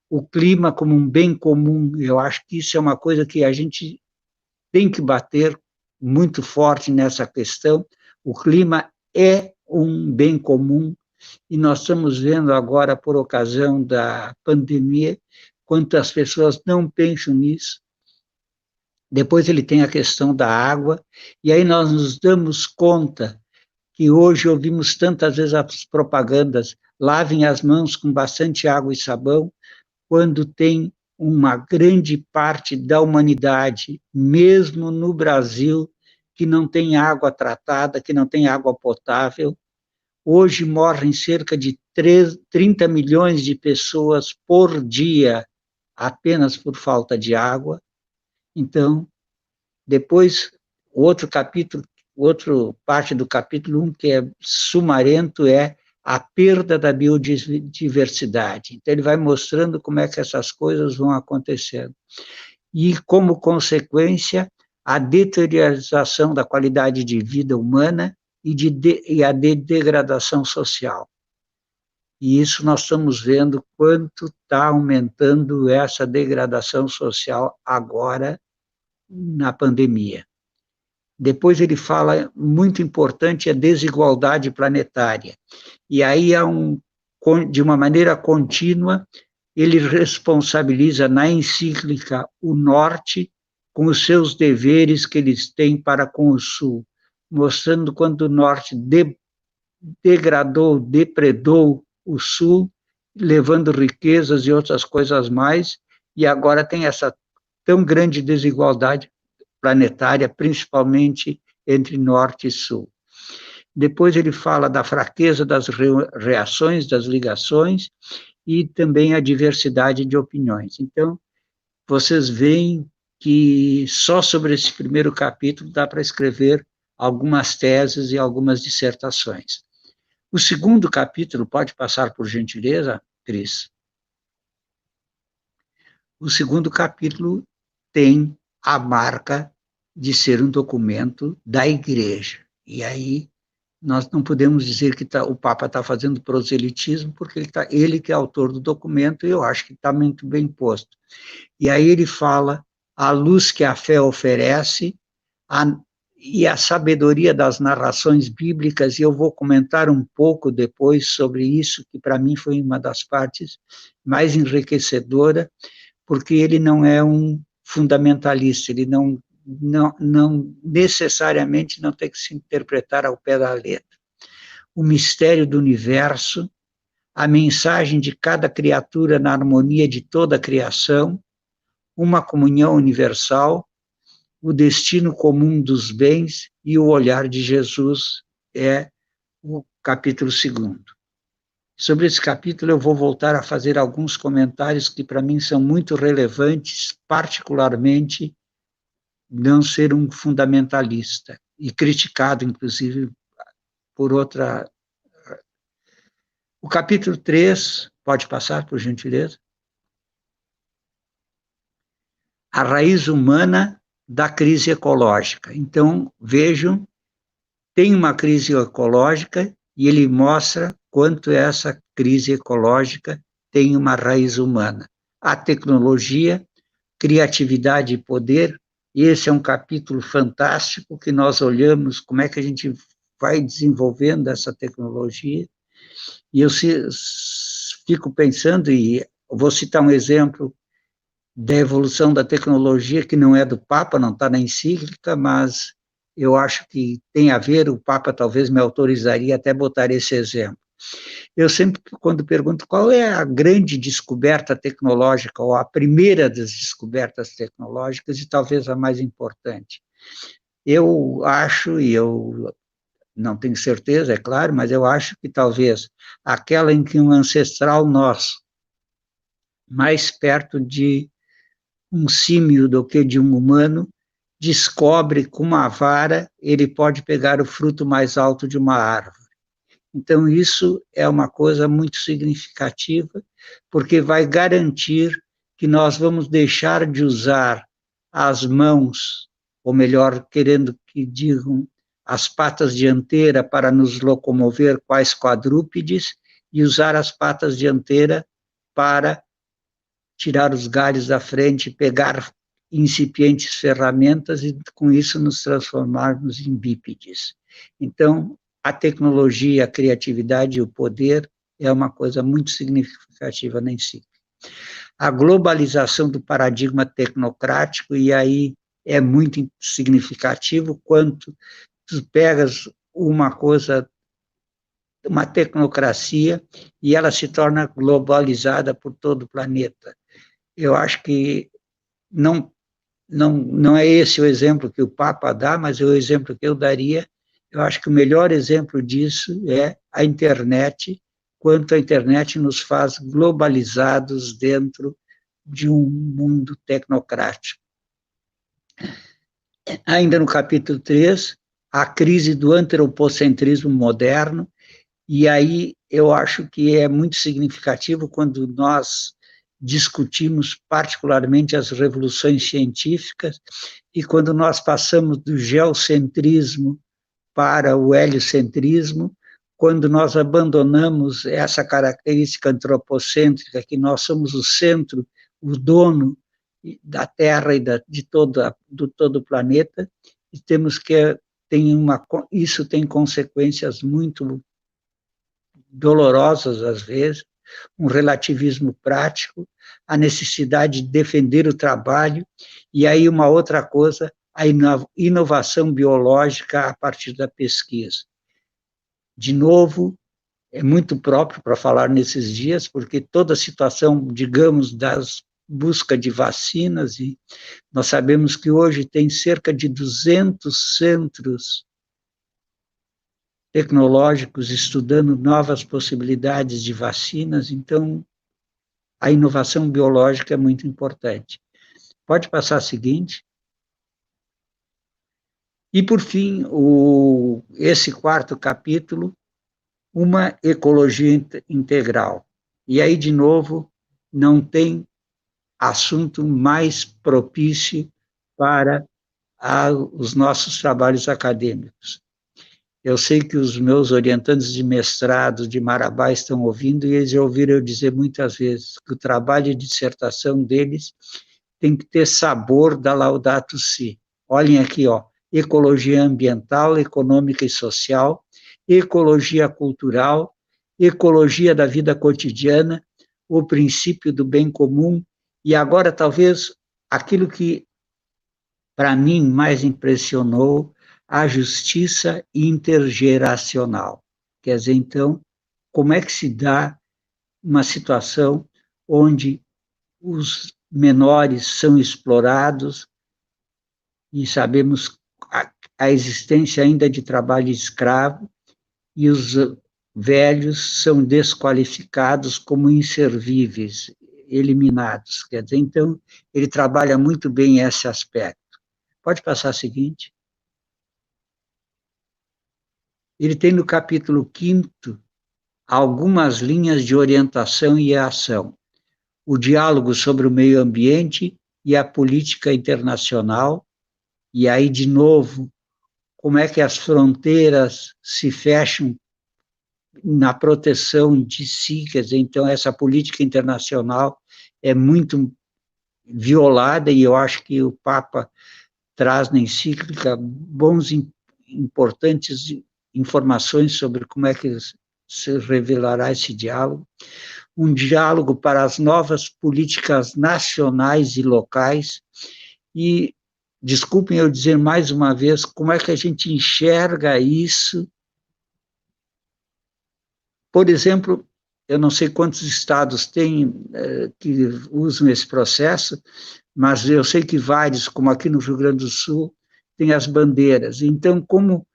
[SPEAKER 1] o clima como um bem comum, eu acho que isso é uma coisa que a gente tem que bater muito forte nessa questão. O clima é um bem comum, e nós estamos vendo agora, por ocasião da pandemia, quantas pessoas não pensam nisso. Depois ele tem a questão da água, e aí nós nos damos conta que hoje ouvimos tantas vezes as propagandas: lavem as mãos com bastante água e sabão, quando tem uma grande parte da humanidade, mesmo no Brasil, que não tem água tratada, que não tem água potável. Hoje morrem cerca de 30 milhões de pessoas por dia, apenas por falta de água. Então, depois, outra parte do capítulo 1, que é sumarento, é a perda da biodiversidade. Então, ele vai mostrando como é que essas coisas vão acontecendo. E, como consequência, a deterioração da qualidade de vida humana e a degradação social. E isso nós estamos vendo quanto está aumentando essa degradação social agora na pandemia. Depois ele fala, muito importante, a desigualdade planetária. E aí, de uma maneira contínua, ele responsabiliza na encíclica o Norte com os seus deveres que eles têm para com o Sul, mostrando quando o Norte degradou, depredou o Sul, levando riquezas e outras coisas mais, e agora tem essa tão grande desigualdade planetária, principalmente entre Norte e Sul. Depois ele fala da fraqueza das reações, das ligações, e também a diversidade de opiniões. Então, vocês veem que só sobre esse primeiro capítulo dá para escrever algumas teses e algumas dissertações. O segundo capítulo, pode passar por gentileza, Cris? O segundo capítulo tem a marca de ser um documento da Igreja. E aí nós não podemos dizer que o Papa está fazendo proselitismo, porque ele que é autor do documento, e eu acho que está muito bem posto. E aí ele fala a luz que a fé oferece e a sabedoria das narrações bíblicas, e eu vou comentar um pouco depois sobre isso, que para mim foi uma das partes mais enriquecedora, porque ele não é um fundamentalista, ele não necessariamente não tem que se interpretar ao pé da letra. O mistério do universo, a mensagem de cada criatura na harmonia de toda a criação, uma comunhão universal, o destino comum dos bens e o olhar de Jesus é o capítulo 2º. Sobre esse capítulo eu vou voltar a fazer alguns comentários que para mim são muito relevantes, particularmente não ser um fundamentalista, e criticado, inclusive, por outra... O capítulo 3, pode passar, por gentileza? A raiz humana da crise ecológica. Então, vejam, tem uma crise ecológica e ele mostra quanto essa crise ecológica tem uma raiz humana. A tecnologia, criatividade e poder. Esse é um capítulo fantástico que nós olhamos como é que a gente vai desenvolvendo essa tecnologia. E eu fico pensando, e vou citar um exemplo da evolução da tecnologia, que não é do Papa, não está na encíclica, mas eu acho que tem a ver, o Papa talvez me autorizaria até botar esse exemplo. Eu sempre, quando pergunto qual é a grande descoberta tecnológica, ou a primeira das descobertas tecnológicas, e talvez a mais importante, eu acho, e eu não tenho certeza, é claro, mas eu acho que talvez aquela em que um ancestral nosso, mais perto de um símio do que de um humano, descobre com uma vara, ele pode pegar o fruto mais alto de uma árvore. Então, isso é uma coisa muito significativa, porque vai garantir que nós vamos deixar de usar as mãos, ou melhor, querendo que digam, as patas dianteiras para nos locomover quais quadrúpedes, e usar as patas dianteiras para tirar os galhos da frente, pegar incipientes ferramentas e, com isso, nos transformarmos em bípedes. Então, a tecnologia, a criatividade e o poder é uma coisa muito significativa na encíclica. A globalização do paradigma tecnocrático, e aí é muito significativo quanto tu pegas uma coisa, uma tecnocracia, e ela se torna globalizada por todo o planeta. Eu acho que não é esse o exemplo que o Papa dá, mas é o exemplo que eu daria. Eu acho que o melhor exemplo disso é a internet, quanto a internet nos faz globalizados dentro de um mundo tecnocrático. Ainda no capítulo 3, a crise do antropocentrismo moderno, e aí eu acho que é muito significativo quando nós discutimos particularmente as revoluções científicas, e quando nós passamos do geocentrismo para o heliocentrismo, quando nós abandonamos essa característica antropocêntrica, que nós somos o centro, o dono da Terra e de todo o planeta, e temos que isso tem consequências muito dolorosas às vezes, um relativismo prático, a necessidade de defender o trabalho, e aí uma outra coisa, a inovação biológica a partir da pesquisa. De novo, é muito próprio para falar nesses dias, porque toda a situação, digamos, das busca de vacinas, e nós sabemos que hoje tem cerca de 200 centros tecnológicos estudando novas possibilidades de vacinas, então a inovação biológica é muito importante. Pode passar a seguinte. E, por fim, esse quarto capítulo, uma ecologia integral. E aí, de novo, não tem assunto mais propício para os nossos trabalhos acadêmicos. Eu sei que os meus orientantes de mestrado de Marabá estão ouvindo, e eles já ouviram eu dizer muitas vezes que o trabalho de dissertação deles tem que ter sabor da Laudato Si. Olhem aqui, ó, ecologia ambiental, econômica e social, ecologia cultural, ecologia da vida cotidiana, o princípio do bem comum, e agora talvez aquilo que para mim mais impressionou, a justiça intergeracional. Quer dizer, então, como é que se dá uma situação onde os menores são explorados e sabemos a existência ainda de trabalho escravo e os velhos são desqualificados como inservíveis, eliminados. Quer dizer, então, ele trabalha muito bem esse aspecto. Pode passar a seguinte. Ele tem no capítulo 5º algumas linhas de orientação e ação. O diálogo sobre o meio ambiente e a política internacional, e aí, de novo, como é que as fronteiras se fecham na proteção de si, quer dizer, então essa política internacional é muito violada, e eu acho que o Papa traz na encíclica importantes informações sobre como é que se revelará esse diálogo, um diálogo para as novas políticas nacionais e locais, e, desculpem eu dizer mais uma vez, como é que a gente enxerga isso. Por exemplo, eu não sei quantos estados tem que usam esse processo, mas eu sei que vários, como aqui no Rio Grande do Sul, tem as bandeiras. Então, como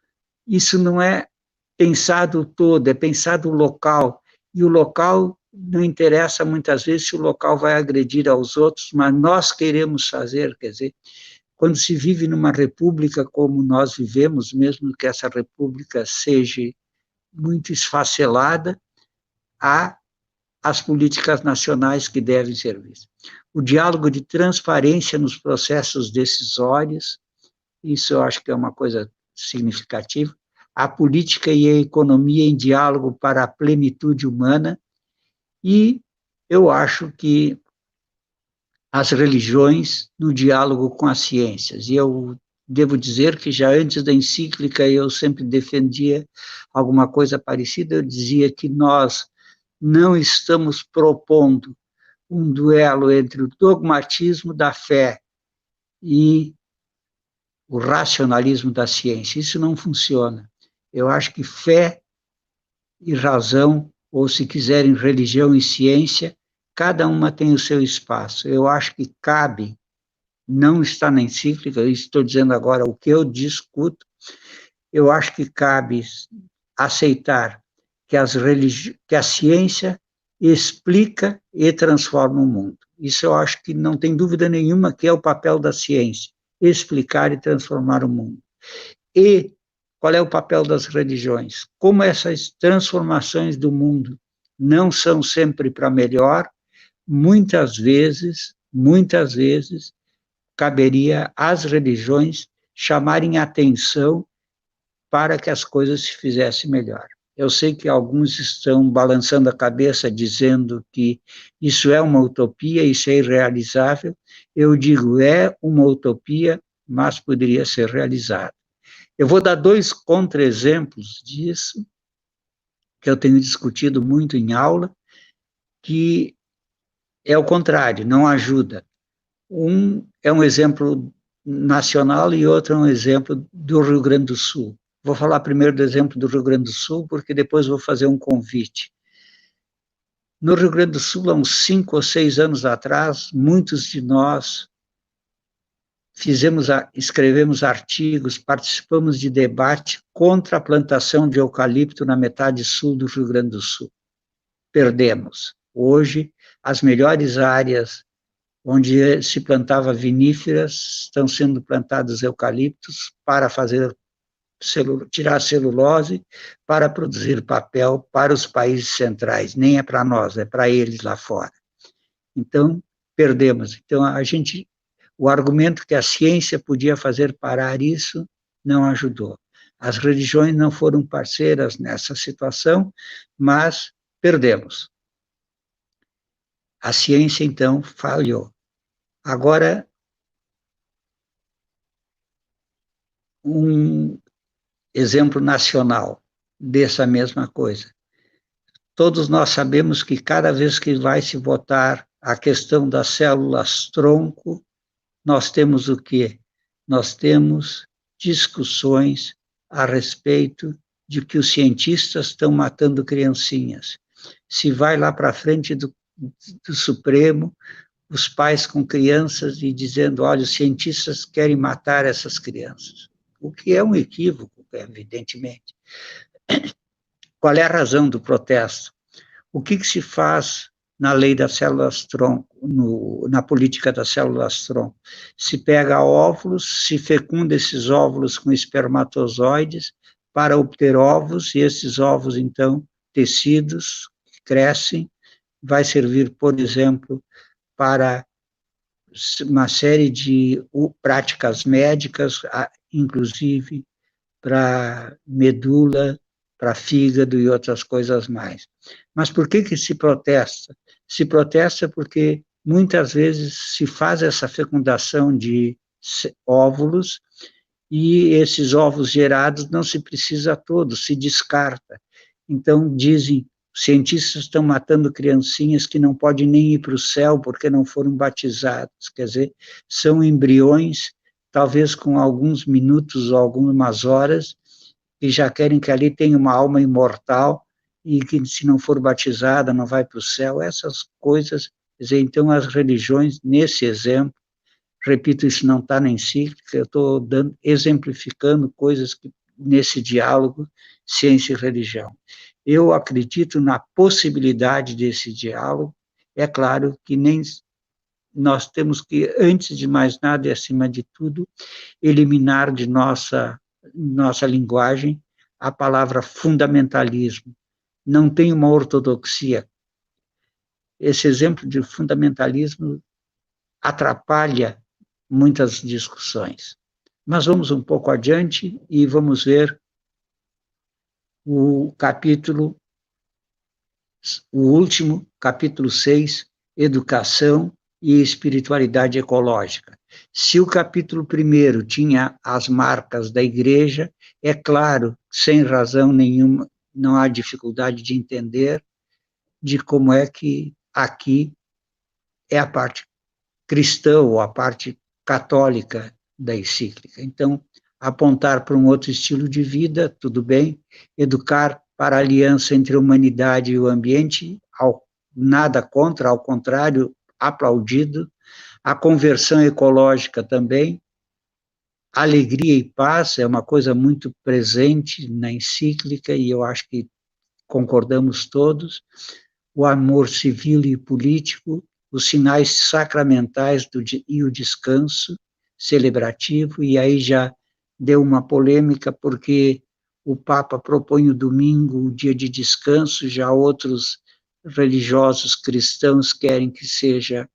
[SPEAKER 1] isso não é pensado todo, é pensado o local, e o local não interessa muitas vezes se o local vai agredir aos outros, mas nós queremos fazer, quer dizer, quando se vive numa república como nós vivemos, mesmo que essa república seja muito esfacelada, há as políticas nacionais que devem servir. O diálogo de transparência nos processos decisórios, isso eu acho que é uma coisa significativa. A política e a economia em diálogo para a plenitude humana, e eu acho que as religiões no diálogo com as ciências. E eu devo dizer que já antes da encíclica eu sempre defendia alguma coisa parecida, eu dizia que nós não estamos propondo um duelo entre o dogmatismo da fé e o racionalismo da ciência. Isso não funciona. Eu acho que fé e razão, ou se quiserem religião e ciência, cada uma tem o seu espaço. Eu acho que cabe, não está na encíclica, eu estou dizendo agora o que eu discuto, eu acho que cabe aceitar que a ciência explica e transforma o mundo. Isso eu acho que não tem dúvida nenhuma que é o papel da ciência, explicar e transformar o mundo. E qual é o papel das religiões? Como essas transformações do mundo não são sempre para melhor, muitas vezes, caberia às religiões chamarem atenção para que as coisas se fizessem melhor. Eu sei que alguns estão balançando a cabeça, dizendo que isso é uma utopia, isso é irrealizável. Eu digo, é uma utopia, mas poderia ser realizado. Eu vou dar 2 contra-exemplos disso, que eu tenho discutido muito em aula, que é o contrário, não ajuda. Um é um exemplo nacional e outro é um exemplo do Rio Grande do Sul. Vou falar primeiro do exemplo do Rio Grande do Sul, porque depois vou fazer um convite. No Rio Grande do Sul, há uns 5 ou 6 anos atrás, muitos de nós escrevemos artigos, participamos de debate contra a plantação de eucalipto na metade sul do Rio Grande do Sul. Perdemos. Hoje, as melhores áreas onde se plantava viníferas estão sendo plantados eucaliptos para tirar celulose, para produzir papel para os países centrais. Nem é para nós, é para eles lá fora. Então, perdemos. Então, o argumento que a ciência podia fazer parar isso não ajudou. As religiões não foram parceiras nessa situação, mas perdemos. A ciência, então, falhou. Agora, um exemplo nacional dessa mesma coisa. Todos nós sabemos que cada vez que vai se votar a questão das células-tronco, nós temos o quê? Nós temos discussões a respeito de que os cientistas estão matando criancinhas. Se vai lá para frente do Supremo, os pais com crianças e dizendo, olha, os cientistas querem matar essas crianças. O que é um equívoco, evidentemente. Qual é a razão do protesto? O que se faz na lei das células-tronco, na política das células-tronco? Se pega óvulos, se fecunda esses óvulos com espermatozoides para obter ovos, e esses ovos, então, tecidos, crescem, vai servir, por exemplo, para uma série de práticas médicas, inclusive para medula, para fígado e outras coisas mais. Mas por que se protesta? Se protesta porque muitas vezes se faz essa fecundação de óvulos e esses ovos gerados não se precisa todos, se descarta. Então, dizem, os cientistas estão matando criancinhas que não podem nem ir para o céu porque não foram batizados. Quer dizer, são embriões, talvez com alguns minutos ou algumas horas, e já querem que ali tenha uma alma imortal e que se não for batizada não vai para o céu, essas coisas. Quer dizer, então as religiões, nesse exemplo, repito, isso não está na encíclica, eu estou exemplificando coisas que, nesse diálogo, ciência e religião. Eu acredito na possibilidade desse diálogo, é claro que nem nós temos que, antes de mais nada e acima de tudo, eliminar de nossa linguagem a palavra fundamentalismo. Não tem uma ortodoxia. Esse exemplo de fundamentalismo atrapalha muitas discussões. Mas vamos um pouco adiante e vamos ver o último, capítulo 6, Educação e Espiritualidade Ecológica. Se o capítulo 1 tinha as marcas da igreja, é claro, sem razão nenhuma, não há dificuldade de entender de como é que aqui é a parte cristã ou a parte católica da encíclica. Então, apontar para um outro estilo de vida, tudo bem, educar para a aliança entre a humanidade e o ambiente, nada contra, ao contrário, aplaudido, a conversão ecológica também, alegria e paz é uma coisa muito presente na encíclica e eu acho que concordamos todos, o amor civil e político, os sinais sacramentais e o descanso celebrativo, e aí já deu uma polêmica porque o Papa propõe o domingo, o dia de descanso, já outros religiosos cristãos querem que seja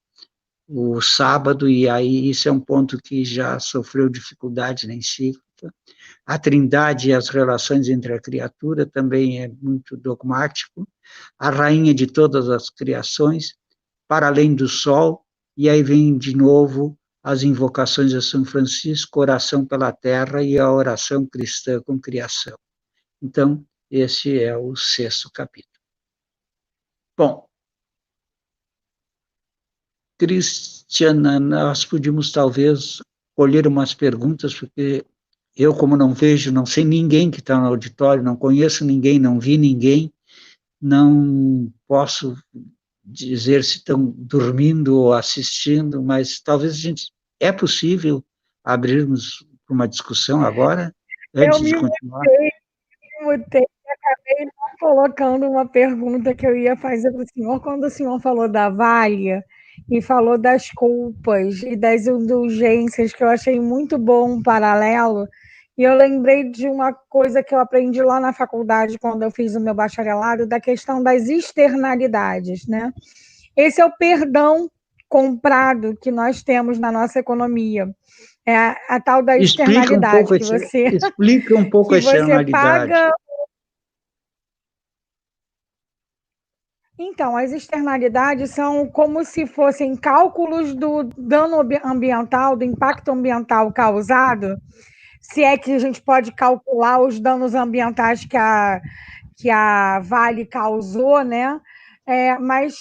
[SPEAKER 1] o sábado, e aí isso é um ponto que já sofreu dificuldade na encíclica. espírita. A trindade e as relações entre a criatura também é muito dogmático. A rainha de todas as criações, para além do sol, e aí vem de novo as invocações a São Francisco, oração pela terra e a oração cristã com criação. Então, esse é o 6º capítulo. Bom, Cristiana, nós podíamos talvez colher umas perguntas, porque eu, como não vejo, não sei ninguém que está no auditório, não conheço ninguém, não vi ninguém, não posso dizer se estão dormindo ou assistindo, mas talvez a gente... É possível abrirmos uma discussão agora, antes de continuar?
[SPEAKER 2] Mutei e acabei não colocando uma pergunta que eu ia fazer para o senhor. Quando o senhor falou da Vale e falou das culpas e das indulgências, que eu achei muito bom um paralelo, e eu lembrei de uma coisa que eu aprendi lá na faculdade, quando eu fiz o meu bacharelado, da questão das externalidades, né? Esse é o perdão comprado que nós temos na nossa economia. É a tal da externalidade,
[SPEAKER 1] explica um pouco a externalidade.
[SPEAKER 2] Paga. Então, as externalidades são como se fossem cálculos do dano ambiental, do impacto ambiental causado, se é que a gente pode calcular os danos ambientais que a Vale causou, né? Mas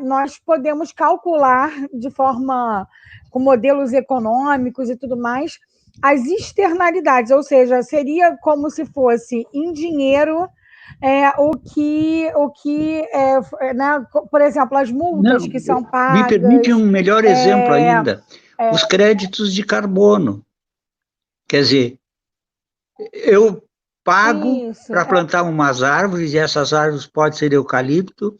[SPEAKER 2] nós podemos calcular de forma, com modelos econômicos e tudo mais, as externalidades, ou seja, seria como se fosse em dinheiro né, por exemplo, as multas que são pagas.
[SPEAKER 1] Me permite um melhor exemplo ainda, os créditos de carbono. Quer dizer, eu pago para plantar umas árvores, e essas árvores podem ser eucalipto,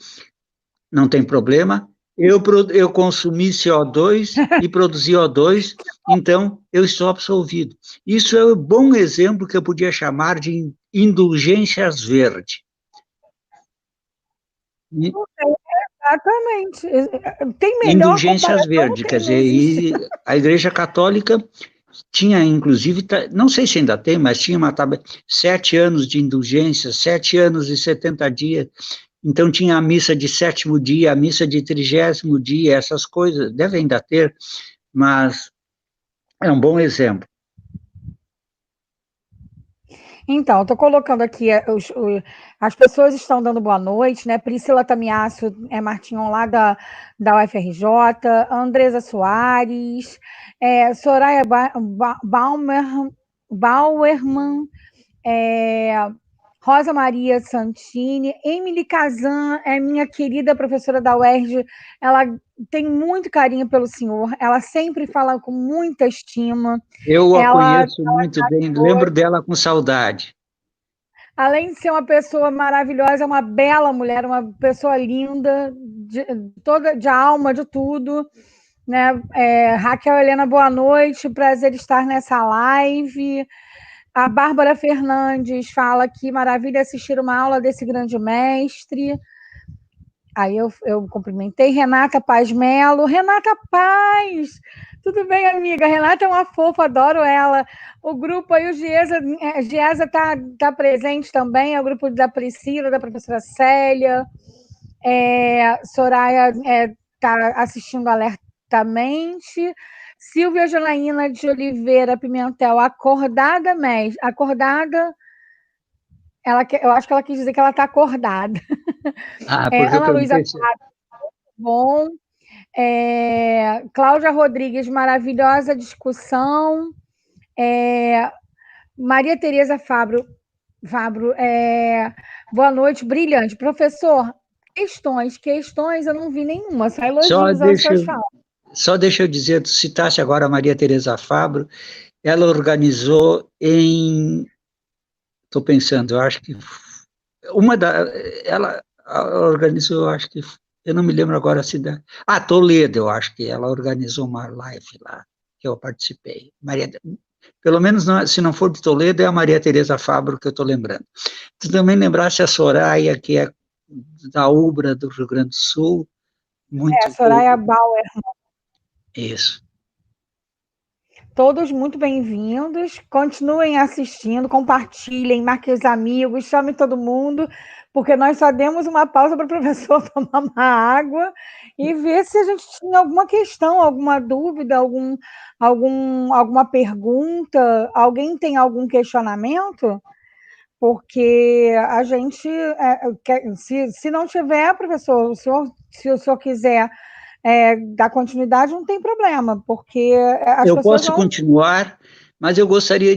[SPEAKER 1] não tem problema. Eu consumi CO2 e produzi O2, então eu estou absolvido. Isso é um bom exemplo que eu podia chamar de indulgências verdes.
[SPEAKER 2] Exatamente. Tem melhor
[SPEAKER 1] indulgências verdes, quer dizer, e a Igreja Católica tinha, inclusive, não sei se ainda tem, mas tinha uma tabela, 7 anos de indulgência, 7 anos e 70 dias, então tinha a missa de 7º dia, a missa de 30º dia, essas coisas, deve ainda ter, mas é um bom exemplo.
[SPEAKER 2] Então, estou colocando aqui, as pessoas estão dando boa noite, né? Priscila Tamiasso Martinho, lá da UFRJ, Andresa Soares, Soraya Bauerman, Rosa Maria Santini, Emily Kazan, minha querida professora da UERJ, ela tem muito carinho pelo senhor, ela sempre fala com muita estima.
[SPEAKER 1] Eu a conheço muito bem, lembro dela com saudade.
[SPEAKER 2] Além de ser uma pessoa maravilhosa, é uma bela mulher, uma pessoa linda, toda de alma, de tudo. Né? Raquel Helena, boa noite, prazer estar nessa live. A Bárbara Fernandes fala que maravilha assistir uma aula desse grande mestre. Aí eu cumprimentei. Renata Paz Melo. Renata Paz! Tudo bem, amiga? Renata é uma fofa, adoro ela. O grupo aí, o Giesa tá presente também, é o grupo da Priscila, da professora Célia. Soraya está assistindo alertamente. Silvia Janaína de Oliveira Pimentel, acordada, mestre. Acordada. Eu acho que ela quis dizer que ela está acordada. Ana Luísa bom. Cláudia Rodrigues, maravilhosa discussão. Maria Tereza Fabro, boa noite, brilhante. Professor, questões, eu não vi nenhuma, só elogios às suas falas.
[SPEAKER 1] Só deixa eu dizer, tu citaste agora a Maria Tereza Fabro, ela organizou estou pensando, eu acho que ela organizou, acho que, eu não me lembro agora a cidade, Toledo, eu acho que ela organizou uma live lá, que eu participei, pelo menos, se não for de Toledo, é a Maria Tereza Fabro que eu estou lembrando. Tu também lembraste a Soraya, que é da UBRA do Rio Grande do Sul, muito...
[SPEAKER 2] Soraya Bauer.
[SPEAKER 1] Isso.
[SPEAKER 2] Todos muito bem-vindos. Continuem assistindo, compartilhem, marquem os amigos, chamem todo mundo, porque nós só demos uma pausa para o professor tomar uma água e ver se a gente tinha alguma questão, alguma dúvida, alguma pergunta. Alguém tem algum questionamento? Porque a gente, se não tiver, professor, se o senhor quiser dar continuidade, não tem problema, porque as
[SPEAKER 1] Eu
[SPEAKER 2] pessoas
[SPEAKER 1] posso
[SPEAKER 2] vão.
[SPEAKER 1] continuar, mas eu gostaria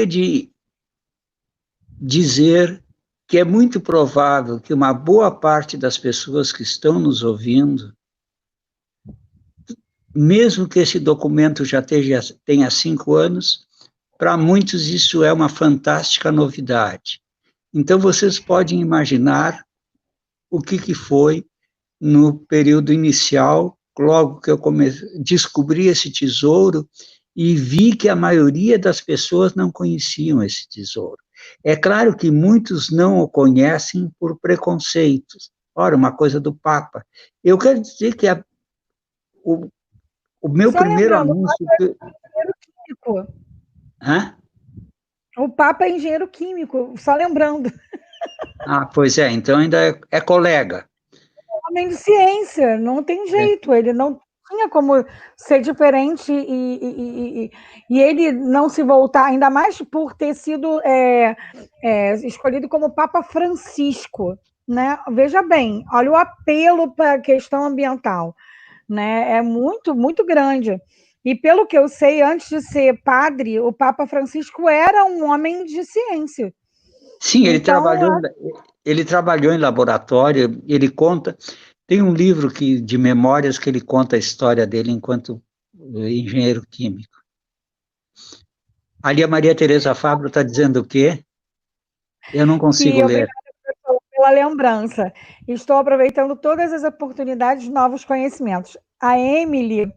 [SPEAKER 1] de dizer que é muito provável que uma boa parte das pessoas que estão nos ouvindo, mesmo que esse documento já tenha 5 anos, para muitos isso é uma fantástica novidade. Então, vocês podem imaginar o que foi no período inicial, logo que eu descobri esse tesouro e vi que a maioria das pessoas não conheciam esse tesouro. É claro que muitos não o conhecem por preconceitos. Ora, uma coisa do Papa. Eu quero dizer que o, o meu
[SPEAKER 2] Só
[SPEAKER 1] primeiro
[SPEAKER 2] lembrando,
[SPEAKER 1] anúncio... Hã?
[SPEAKER 2] o Papa é engenheiro químico, só lembrando.
[SPEAKER 1] Ah, pois é, então ainda é colega.
[SPEAKER 2] Homem de ciência, não tem jeito, ele não tinha como ser diferente e ele não se voltar, ainda mais por ter sido escolhido como Papa Francisco, né? Veja bem, olha o apelo para a questão ambiental, né? É muito, muito grande. E pelo que eu sei, antes de ser padre, o Papa Francisco era um homem de ciência.
[SPEAKER 1] Sim,
[SPEAKER 2] Então,
[SPEAKER 1] ele trabalhou em laboratório, ele conta, tem um livro de memórias que ele conta a história dele enquanto engenheiro químico. Ali a Maria Tereza Fabro está dizendo o quê? Eu não consigo ler.
[SPEAKER 2] Obrigada pela lembrança. Estou aproveitando todas as oportunidades de novos conhecimentos. A Emily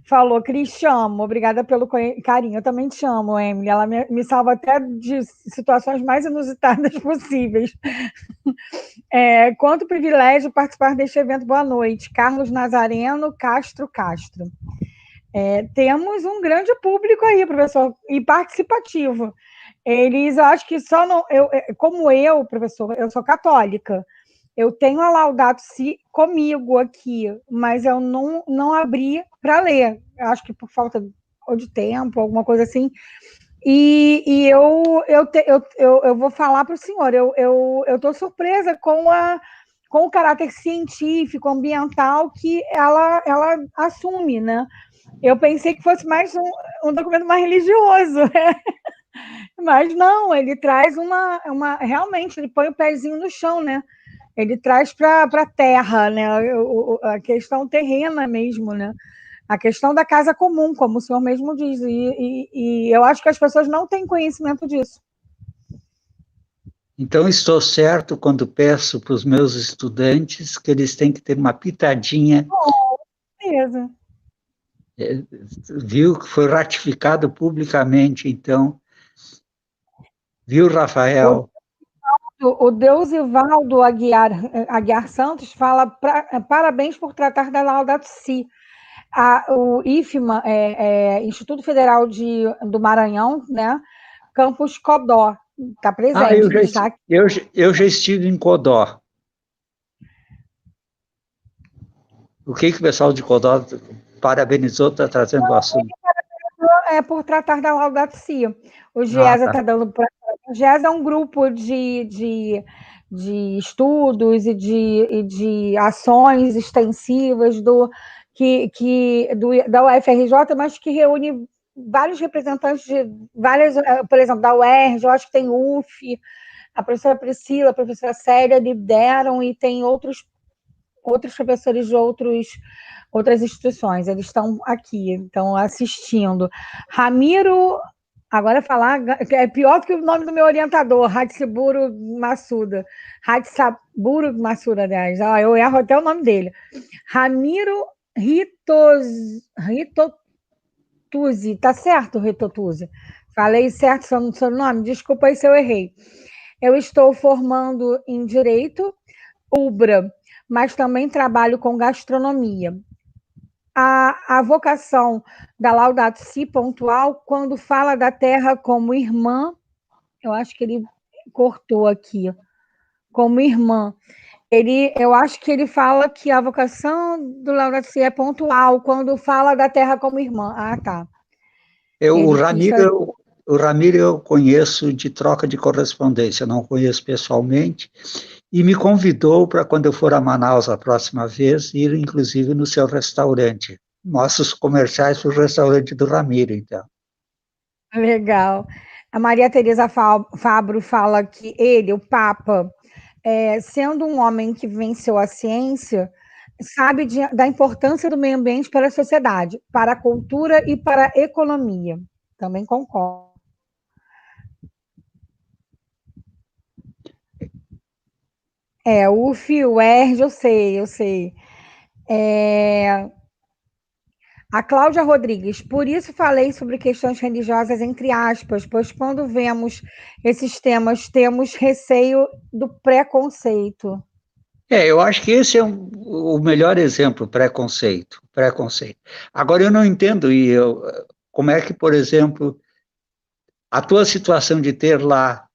[SPEAKER 2] falou, Cris, te amo, obrigada pelo carinho. Eu também te amo, Emily. Ela me salva até de situações mais inusitadas possíveis. Quanto privilégio participar deste evento. Boa noite. Carlos Nazareno Castro. Temos um grande público aí, professor, e participativo. Eles, eu acho que só não. Como eu, professor, eu sou católica. Eu tenho a Laudato Si comigo aqui, mas eu não abri para ler. Eu acho que por falta de tempo, alguma coisa assim. E eu vou falar para o senhor, eu estou surpresa com o caráter científico, ambiental que ela assume, né? Eu pensei que fosse mais um documento mais religioso, né? Mas não, ele traz realmente, ele põe o pezinho no chão, né? Ele traz para a terra, né? A questão terrena mesmo, né? A questão da casa comum, como o senhor mesmo diz, e eu acho que as pessoas não têm conhecimento disso.
[SPEAKER 1] Então, estou certo quando peço para os meus estudantes que eles têm que ter uma pitadinha.
[SPEAKER 2] Com certeza.
[SPEAKER 1] Viu que foi ratificado publicamente, então. Viu, Rafael?
[SPEAKER 2] O Deusivaldo Aguiar Santos fala parabéns por tratar da Laudato Si. O IFMA, Instituto Federal do Maranhão, né? Campus Codó, está presente.
[SPEAKER 1] Eu já estive em Codó. O que o pessoal de Codó parabenizou, está trazendo o assunto?
[SPEAKER 2] Por tratar da Laudato Si. O GESA está dando para. O GESA é um grupo de estudos e de ações extensivas da UFRJ, mas que reúne vários representantes de várias, por exemplo, da UERJ, eu acho que tem UF, a professora Priscila, a professora Célia lideram e tem outros professores de outras instituições, eles estão aqui, estão assistindo. Ramiro, agora falar, é pior do que o nome do meu orientador, Hatsiburo Massuda. Hatsaburo Massuda, aliás, eu erro até o nome dele. Ramiro Ritotuzzi, tá certo, Ritotuzzi? Falei certo seu nome? Desculpa aí se eu errei. Eu estou formando em Direito, UBRA, mas também trabalho com gastronomia. a vocação da Laudato Si pontual, quando fala da terra como irmã, eu acho que ele cortou aqui, como irmã. Eu acho que ele fala que a vocação do Laudato Si é pontual, quando fala da terra como irmã. Ah, tá.
[SPEAKER 1] O Ramiro eu conheço de troca de correspondência, não conheço pessoalmente, e me convidou para, quando eu for a Manaus a próxima vez, ir inclusive no seu restaurante. Mostra os comerciais para o restaurante do Ramiro, então.
[SPEAKER 2] Legal. A Maria Teresa Fabro fala que ele, o Papa, sendo um homem que venceu a ciência, sabe da importância do meio ambiente para a sociedade, para a cultura e para a economia. Também concordo. O FIUERJ, eu sei. A Cláudia Rodrigues, por isso falei sobre questões religiosas entre aspas, pois quando vemos esses temas, temos receio do preconceito.
[SPEAKER 1] Eu acho que esse é o melhor exemplo, preconceito. Agora, eu não entendo, como é que, por exemplo, a tua situação de ter lá,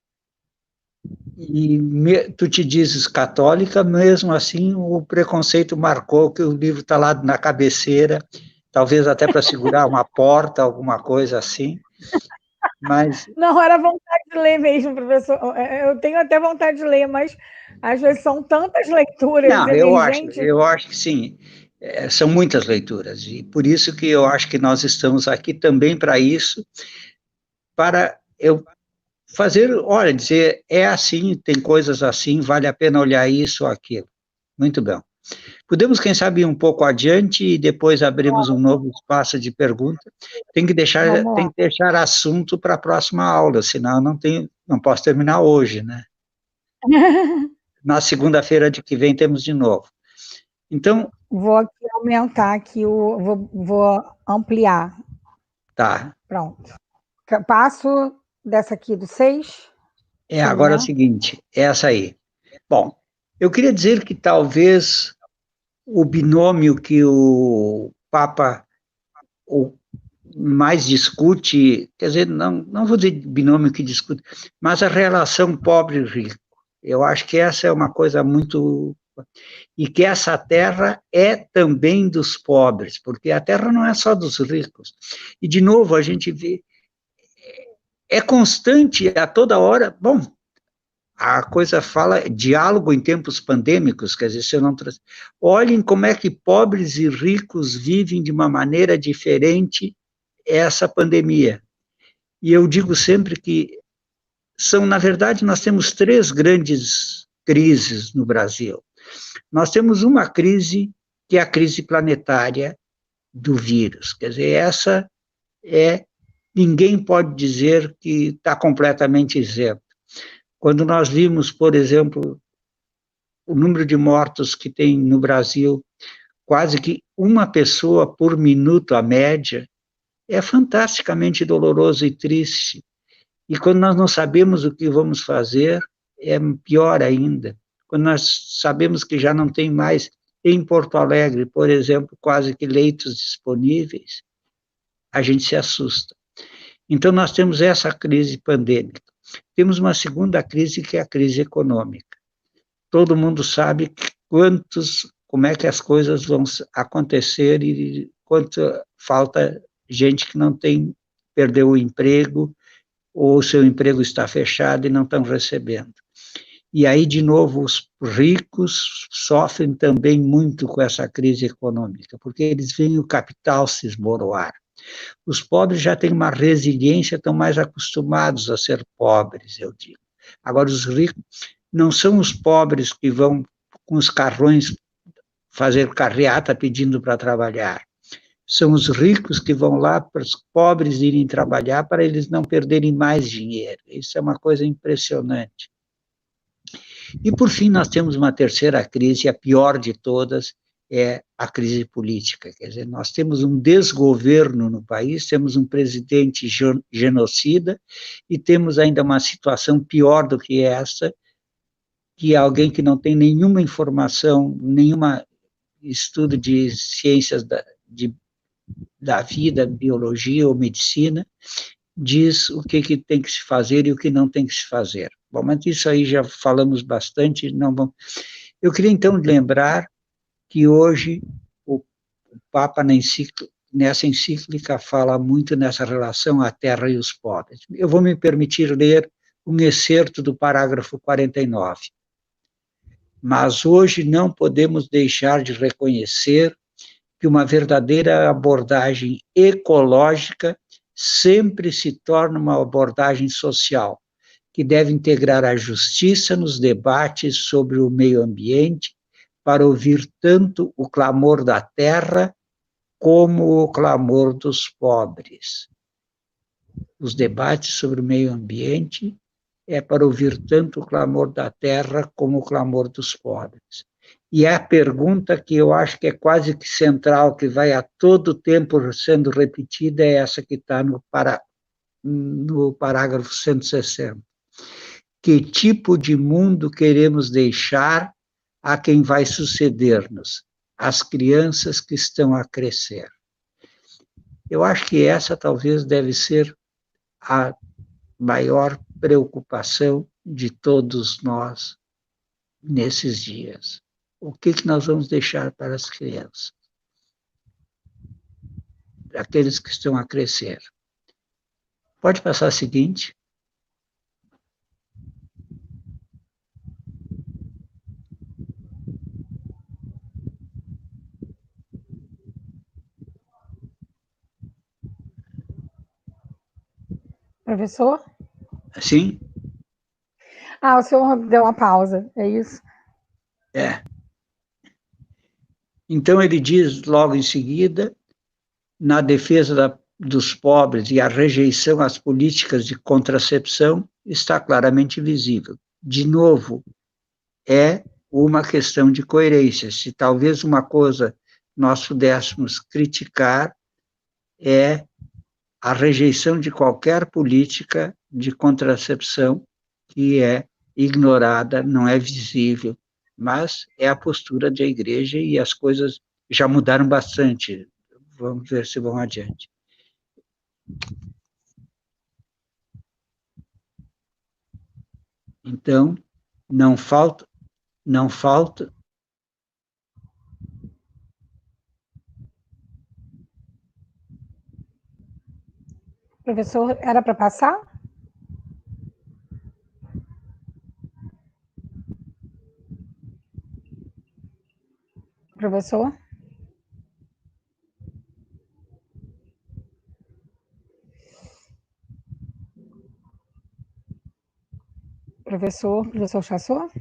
[SPEAKER 1] tu te dizes católica, mesmo assim o preconceito marcou que o livro está lá na cabeceira, talvez até para segurar uma porta, alguma coisa assim. Mas
[SPEAKER 2] não, era vontade de ler mesmo, professor. Eu tenho até vontade de ler, mas às vezes são tantas leituras emergentes.
[SPEAKER 1] Eu acho que sim, são muitas leituras, e por isso que eu acho que nós estamos aqui também para isso, para eu fazer, olha, dizer, é assim, tem coisas assim, vale a pena olhar isso ou aquilo. Muito bem. Podemos, quem sabe, ir um pouco adiante e depois abrimos um novo espaço de pergunta. Tem que deixar assunto para a próxima aula, senão não posso terminar hoje, né? Na segunda-feira de que vem temos de novo. Então...
[SPEAKER 2] Vou aqui aumentar, vou ampliar.
[SPEAKER 1] Tá.
[SPEAKER 2] Pronto. Passo dessa aqui do 6.
[SPEAKER 1] Agora é o seguinte, essa aí. Bom, eu queria dizer que talvez o binômio que o Papa mais discute, quer dizer, não vou dizer binômio que discute, mas a relação pobre-rico. Eu acho que essa é uma coisa muito... E que essa terra é também dos pobres, porque a terra não é só dos ricos. E, de novo, a gente vê... É constante, a toda hora... Bom, a coisa fala diálogo em tempos pandêmicos, quer dizer, se eu não... Olhem como é que pobres e ricos vivem de uma maneira diferente essa pandemia. E eu digo sempre que na verdade, nós temos 3 grandes crises no Brasil. Nós temos uma crise, que é a crise planetária do vírus, quer dizer, essa ninguém pode dizer que está completamente isento. Quando nós vimos, por exemplo, o número de mortos que tem no Brasil, quase que uma pessoa por minuto, a média, é fantasticamente doloroso e triste. E quando nós não sabemos o que vamos fazer, é pior ainda. Quando nós sabemos que já não tem mais, em Porto Alegre, por exemplo, quase que leitos disponíveis, a gente se assusta. Então, nós temos essa crise pandêmica. Temos uma segunda crise, que é a crise econômica. Todo mundo sabe como é que as coisas vão acontecer e quanto falta gente que perdeu o emprego, ou o seu emprego está fechado e não estão recebendo. E aí, de novo, os ricos sofrem também muito com essa crise econômica, porque eles veem o capital se esboroar. Os pobres já têm uma resiliência, estão mais acostumados a ser pobres, eu digo. Agora, os ricos não são os pobres que vão com os carrões fazer carreata pedindo para trabalhar. São os ricos que vão lá para os pobres irem trabalhar para eles não perderem mais dinheiro. Isso é uma coisa impressionante. E, por fim, nós temos uma terceira crise, a pior de todas, é a crise política. Quer dizer, nós temos um desgoverno no país, temos um presidente genocida e temos ainda uma situação pior do que essa, que é alguém que não tem nenhuma informação, nenhum estudo de ciências da vida, biologia ou medicina, diz o que tem que se fazer e o que não tem que se fazer. Bom, mas isso aí já falamos bastante. Não vamos... Eu queria, então, lembrar que hoje o Papa, nessa encíclica, fala muito nessa relação à terra e os pobres. Eu vou me permitir ler um excerto do parágrafo 49. Mas hoje não podemos deixar de reconhecer que uma verdadeira abordagem ecológica sempre se torna uma abordagem social, que deve integrar a justiça nos debates sobre o meio ambiente, para ouvir tanto o clamor da terra como o clamor dos pobres. Os debates sobre o meio ambiente é para ouvir tanto o clamor da terra como o clamor dos pobres. E a pergunta que eu acho que é quase que central, que vai a todo tempo sendo repetida, é essa que está no parágrafo 160. Que tipo de mundo queremos deixar a quem vai suceder-nos? As crianças que estão a crescer. Eu acho que essa talvez deve ser a maior preocupação de todos nós nesses dias. O que nós vamos deixar para as crianças? Aqueles que estão a crescer. Pode passar a seguinte.
[SPEAKER 2] Professor?
[SPEAKER 1] Sim?
[SPEAKER 2] O senhor deu uma pausa, é isso?
[SPEAKER 1] É. Então ele diz logo em seguida, na defesa dos pobres e a rejeição às políticas de contracepção, está claramente visível. De novo, é uma questão de coerência. Se talvez uma coisa nós pudéssemos criticar é a rejeição de qualquer política de contracepção que é ignorada, não é visível, mas é a postura da igreja e as coisas já mudaram bastante. Vamos ver se vão adiante. Então, não falta.
[SPEAKER 2] Professor, era para passar? Professor? Professor Chassot?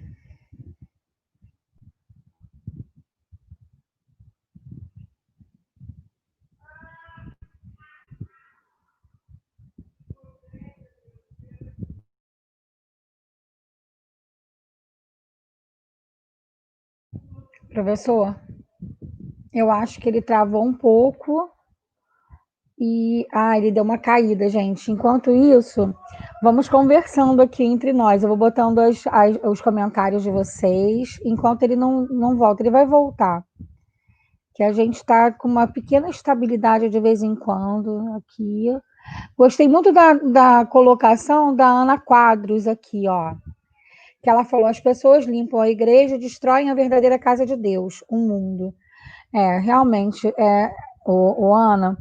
[SPEAKER 2] Professor, eu acho que ele travou um pouco e... ele deu uma caída, gente. Enquanto isso, vamos conversando aqui entre nós. Eu vou botando os comentários de vocês. Enquanto ele não volta, ele vai voltar. Que a gente está com uma pequena estabilidade de vez em quando aqui. Gostei muito da colocação da Ana Quadros aqui, ó. Que ela falou, as pessoas limpam a igreja, destroem a verdadeira casa de Deus, o mundo. Realmente, Ana,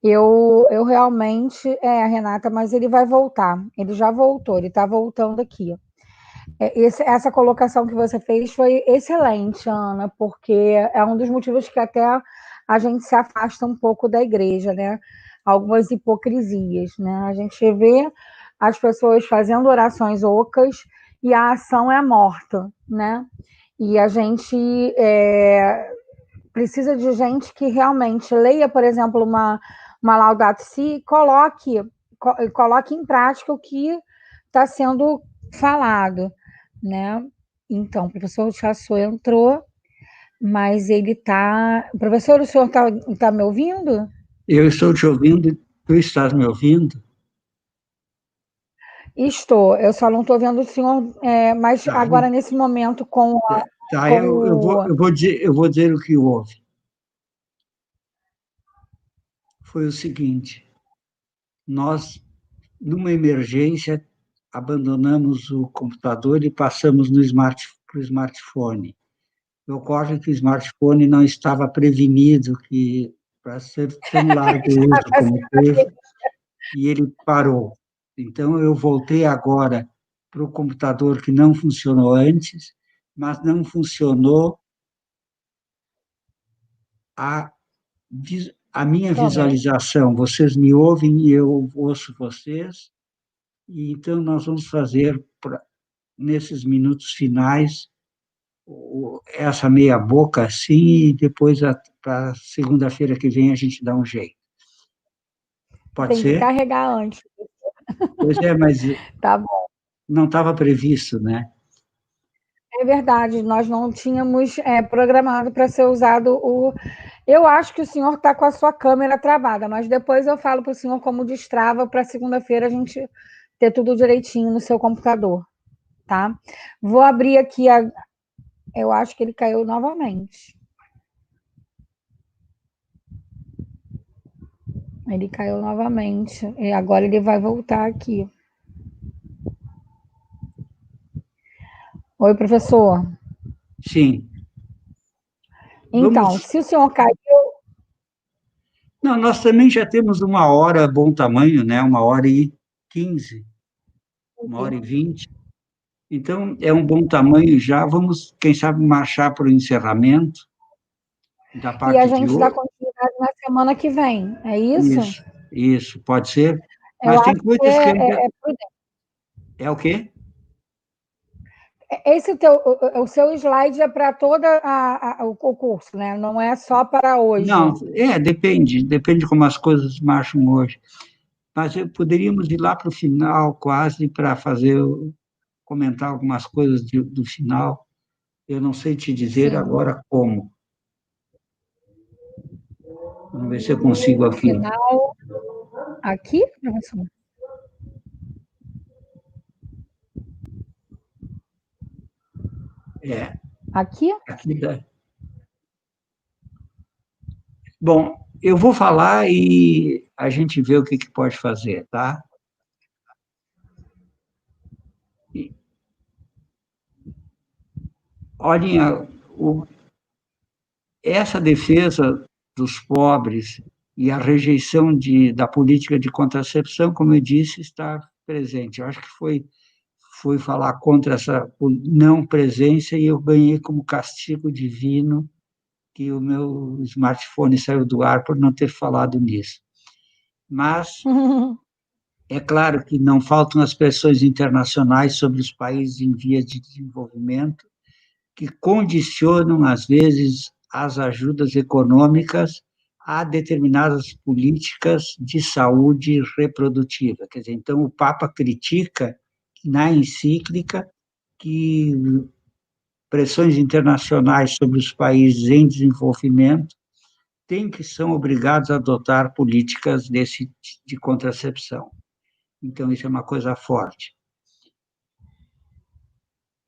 [SPEAKER 2] eu realmente, Renata, mas ele vai voltar, ele já voltou, ele está voltando aqui. Essa colocação que você fez foi excelente, Ana, porque é um dos motivos que até a gente se afasta um pouco da igreja, né? Algumas hipocrisias, né? A gente vê as pessoas fazendo orações ocas e a ação é morta, né? E a gente precisa de gente que realmente leia, por exemplo, uma Laudato Si e coloque em prática o que está sendo falado, né? Então, o professor Chassot entrou, mas ele está... Professor, o senhor está me ouvindo?
[SPEAKER 1] Eu estou te ouvindo, tu estás me ouvindo?
[SPEAKER 2] Estou, eu só não estou vendo o senhor, mas agora, nesse momento, com
[SPEAKER 1] eu vou dizer o que houve. foi o seguinte: nós, numa emergência, abandonamos o computador e passamos para o smartphone. Ocorre que o smartphone não estava prevenido que para ser tão largo o uso como teve, e ele parou. Então, eu voltei agora para o computador que não funcionou antes, mas não funcionou a, a minha visualização. Vocês me ouvem e eu ouço vocês, e então nós vamos fazer, nesses minutos finais, essa meia boca assim, e depois, para segunda-feira que vem, a gente dá um jeito. Pode
[SPEAKER 2] Tem que
[SPEAKER 1] ser?
[SPEAKER 2] carregar antes.
[SPEAKER 1] Pois é, mas
[SPEAKER 2] Tá bom.
[SPEAKER 1] não estava previsto, né?
[SPEAKER 2] É verdade, nós não tínhamos programado para ser usado o. Eu acho que o senhor está com a sua câmera travada, mas depois eu falo para o senhor como destrava para segunda-feira a gente ter tudo direitinho no seu computador, tá? Vou abrir aqui a. Eu acho que ele caiu novamente. Ele caiu novamente. E agora ele vai voltar aqui. Oi, professor.
[SPEAKER 1] Sim.
[SPEAKER 2] Então,
[SPEAKER 1] Vamos.
[SPEAKER 2] se o senhor caiu.
[SPEAKER 1] Não, nós também já temos 1 hora bom tamanho, né? 1h15, 1h20. Então, é um bom tamanho já. Vamos, quem sabe, marchar para o encerramento da
[SPEAKER 2] E a
[SPEAKER 1] parte de
[SPEAKER 2] gente dá
[SPEAKER 1] hoje.
[SPEAKER 2] continuidade na semana que vem, é isso?
[SPEAKER 1] Isso, pode ser.
[SPEAKER 2] Eu
[SPEAKER 1] Mas tem
[SPEAKER 2] acho que
[SPEAKER 1] coisas que ainda.
[SPEAKER 2] é prudente.
[SPEAKER 1] É o quê?
[SPEAKER 2] O seu slide é para todo o curso, né? Não é só para hoje.
[SPEAKER 1] Não, depende como as coisas marcham hoje. Mas poderíamos ir lá para o final, quase, para comentar algumas coisas do final. Eu não sei te dizer
[SPEAKER 2] Sim.
[SPEAKER 1] agora como. Vamos ver se eu consigo
[SPEAKER 2] No
[SPEAKER 1] aqui.
[SPEAKER 2] final, aqui, professor? Aqui?
[SPEAKER 1] Aqui dá. Bom, eu vou falar e a gente vê o que pode fazer, tá? Olhem, essa defesa dos pobres e a rejeição da política de contracepção, como eu disse, está presente. Eu acho que foi falar contra essa não presença e eu ganhei como castigo divino que o meu smartphone saiu do ar por não ter falado nisso. Mas é claro que não faltam as pressões internacionais sobre os países em vias de desenvolvimento, que condicionam, às vezes, as ajudas econômicas a determinadas políticas de saúde reprodutiva. Quer dizer, então, o Papa critica na encíclica que pressões internacionais sobre os países em desenvolvimento são obrigados a adotar políticas de contracepção. Então, isso é uma coisa forte.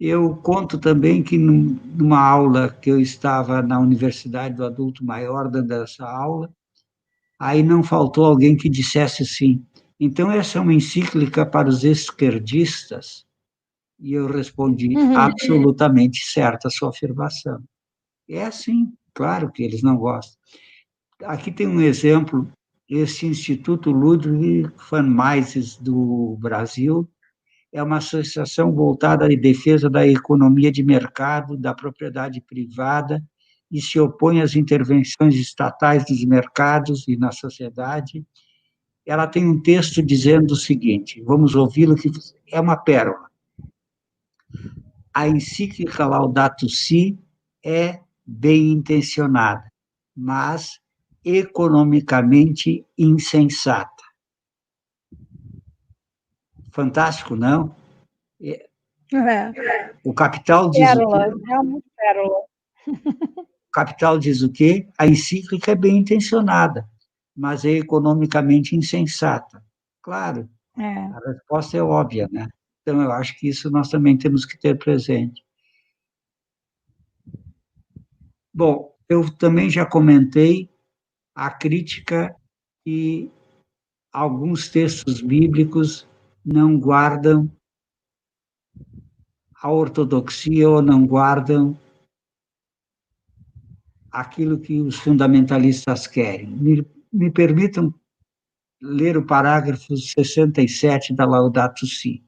[SPEAKER 1] Eu conto também que, numa aula que eu estava na Universidade do Adulto Maior, dando essa aula, aí não faltou alguém que dissesse assim: então, essa é uma encíclica para os esquerdistas? E eu respondi: absolutamente certa a sua afirmação. É assim, claro que eles não gostam. Aqui tem um exemplo, esse Instituto Ludwig van Mises do Brasil é uma associação voltada à defesa da economia de mercado, da propriedade privada, e se opõe às intervenções estatais nos mercados e na sociedade. Ela tem um texto dizendo o seguinte, vamos ouvi-lo, que é uma pérola. A encíclica Laudato Si é bem intencionada, mas economicamente insensata. Fantástico, não? O Capital diz o quê?
[SPEAKER 2] Pérola, realmente pérola.
[SPEAKER 1] O Capital diz o quê? A encíclica é bem intencionada, mas é economicamente insensata. Claro, a resposta é óbvia, né? Então, eu acho que isso nós também temos que ter presente. Bom, eu também já comentei a crítica que alguns textos bíblicos não guardam a ortodoxia ou não guardam aquilo que os fundamentalistas querem. Me permitam ler o parágrafo 67 da Laudato Si.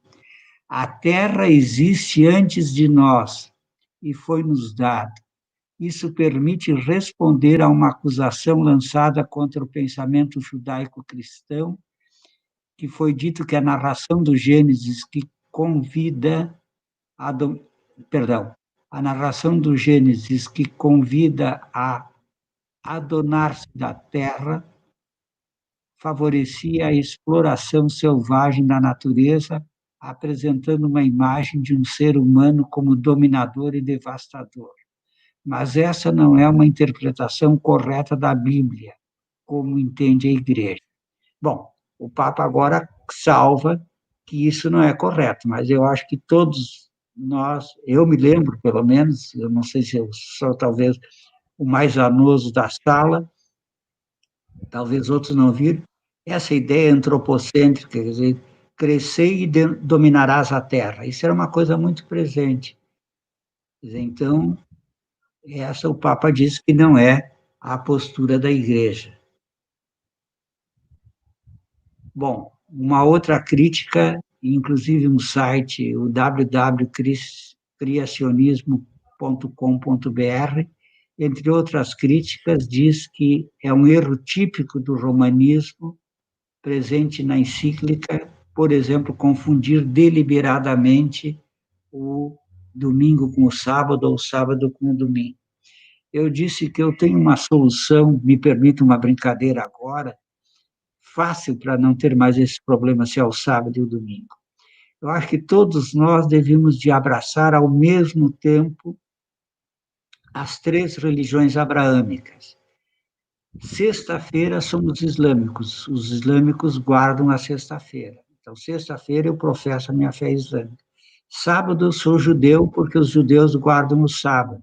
[SPEAKER 1] A terra existe antes de nós e foi-nos dada. Isso permite responder a uma acusação lançada contra o pensamento judaico-cristão, que foi dito que a narração do Gênesis que convida a perdão, a narração do Gênesis que convida a adonar-se da terra favorecia a exploração selvagem da natureza, apresentando uma imagem de um ser humano como dominador e devastador. Mas essa não é uma interpretação correta da Bíblia, como entende a Igreja. Bom, o Papa agora salva que isso não é correto, mas eu acho que todos nós, eu me lembro, pelo menos, eu não sei se eu sou talvez o mais anoso da sala, talvez outros não viram, essa ideia antropocêntrica, quer dizer, crescer e dominarás a terra. Isso era uma coisa muito presente. Então, essa o Papa diz que não é a postura da Igreja. Bom, uma outra crítica, inclusive um site, o www.criacionismo.com.br, entre outras críticas, diz que é um erro típico do romanismo presente na encíclica, por exemplo, confundir deliberadamente o domingo com o sábado ou o sábado com o domingo. Eu disse que eu tenho uma solução, me permite uma brincadeira agora, fácil para não ter mais esse problema se é o sábado e o domingo. Eu acho que todos nós devemos de abraçar ao mesmo tempo as três religiões abraâmicas. Sexta-feira somos islâmicos, os islâmicos guardam a sexta-feira. Então, sexta-feira eu professo a minha fé islâmica. Sábado eu sou judeu, porque os judeus guardam o sábado.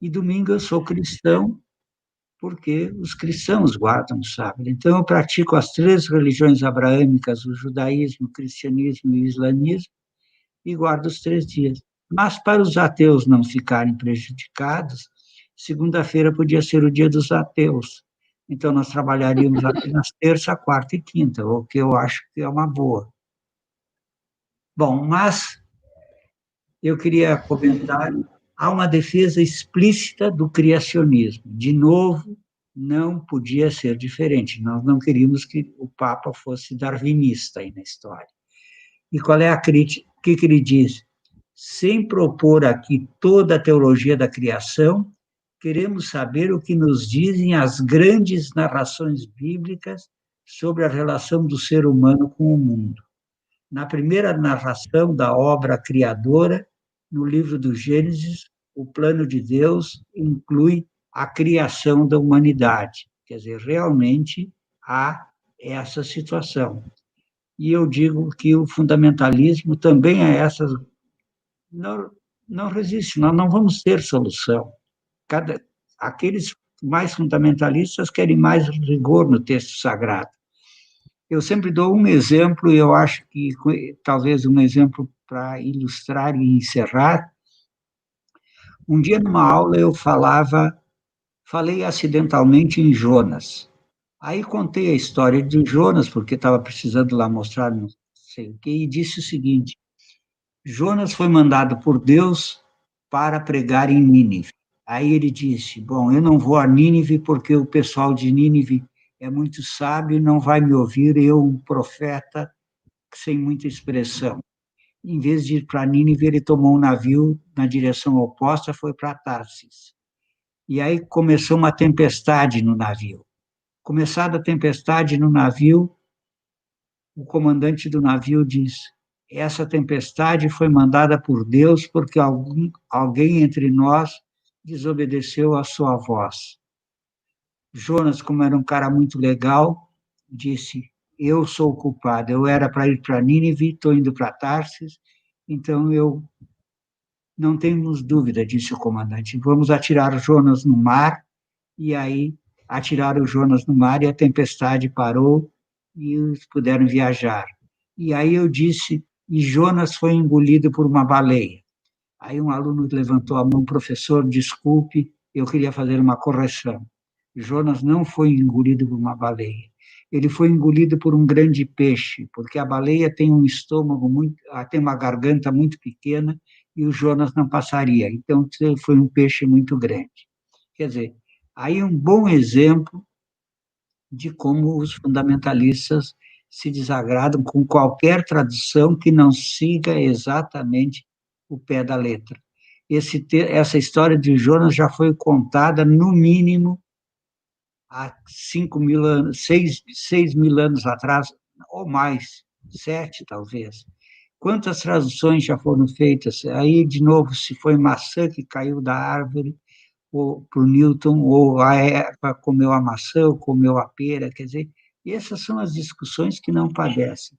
[SPEAKER 1] E domingo eu sou cristão, porque os cristãos guardam o sábado. Então, eu pratico as três religiões abraâmicas, o judaísmo, o cristianismo e o islamismo, e guardo os 3 dias. Mas, para os ateus não ficarem prejudicados, segunda-feira podia ser o dia dos ateus. Então, nós trabalharíamos apenas terça, quarta e quinta, o que eu acho que é uma boa. Bom, mas eu queria comentar, há uma defesa explícita do criacionismo. De novo, não podia ser diferente. Nós não queríamos que o Papa fosse darwinista aí na história. E qual é a crítica? O que ele diz? Sem propor aqui toda a teologia da criação, queremos saber o que nos dizem as grandes narrações bíblicas sobre a relação do ser humano com o mundo. Na primeira narração da obra criadora, no livro do Gênesis, o plano de Deus inclui a criação da humanidade. Quer dizer, realmente há essa situação. E eu digo que o fundamentalismo também é essa. Não resiste, nós não vamos ter solução. Aqueles mais fundamentalistas querem mais rigor no texto sagrado. Eu sempre dou um exemplo, e eu acho que talvez um exemplo para ilustrar e encerrar. Um dia, numa aula, eu falei acidentalmente em Jonas. Aí contei a história de Jonas, porque estava precisando lá mostrar não sei o quê, e disse o seguinte: Jonas foi mandado por Deus para pregar em Nínive. Aí ele disse: bom, eu não vou a Nínive porque o pessoal de Nínive é muito sábio e não vai me ouvir, eu, um profeta sem muita expressão. Em vez de ir para Nínive, ele tomou um navio na direção oposta, foi para Tarsis. E aí começou uma tempestade no navio. Começada a tempestade no navio, o comandante do navio diz: essa tempestade foi mandada por Deus porque alguém entre nós desobedeceu a sua voz. Jonas, como era um cara muito legal, disse: eu sou o culpado, eu era para ir para Nínive, estou indo para Tarsis, então eu não temos dúvida, disse o comandante, vamos atirar Jonas no mar, e aí atiraram Jonas no mar e a tempestade parou e eles puderam viajar. E aí eu disse, e Jonas foi engolido por uma baleia. Aí um aluno levantou a mão, professor, desculpe, eu queria fazer uma correção. Jonas não foi engolido por uma baleia. Ele foi engolido por um grande peixe, porque a baleia tem um estômago muito, tem uma garganta muito pequena e o Jonas não passaria. Então foi um peixe muito grande. Quer dizer, aí um bom exemplo de como os fundamentalistas se desagradam com qualquer tradução que não siga exatamente o pé da letra. Essa história de Jonas já foi contada, no mínimo, há 5.000 anos, 6.000 anos atrás, ou mais, 7 talvez. Quantas traduções já foram feitas? Aí, de novo, se foi maçã que caiu da árvore, ou para o Newton, ou a Eva comeu a maçã, ou comeu a pera, quer dizer, essas são as discussões que não padecem.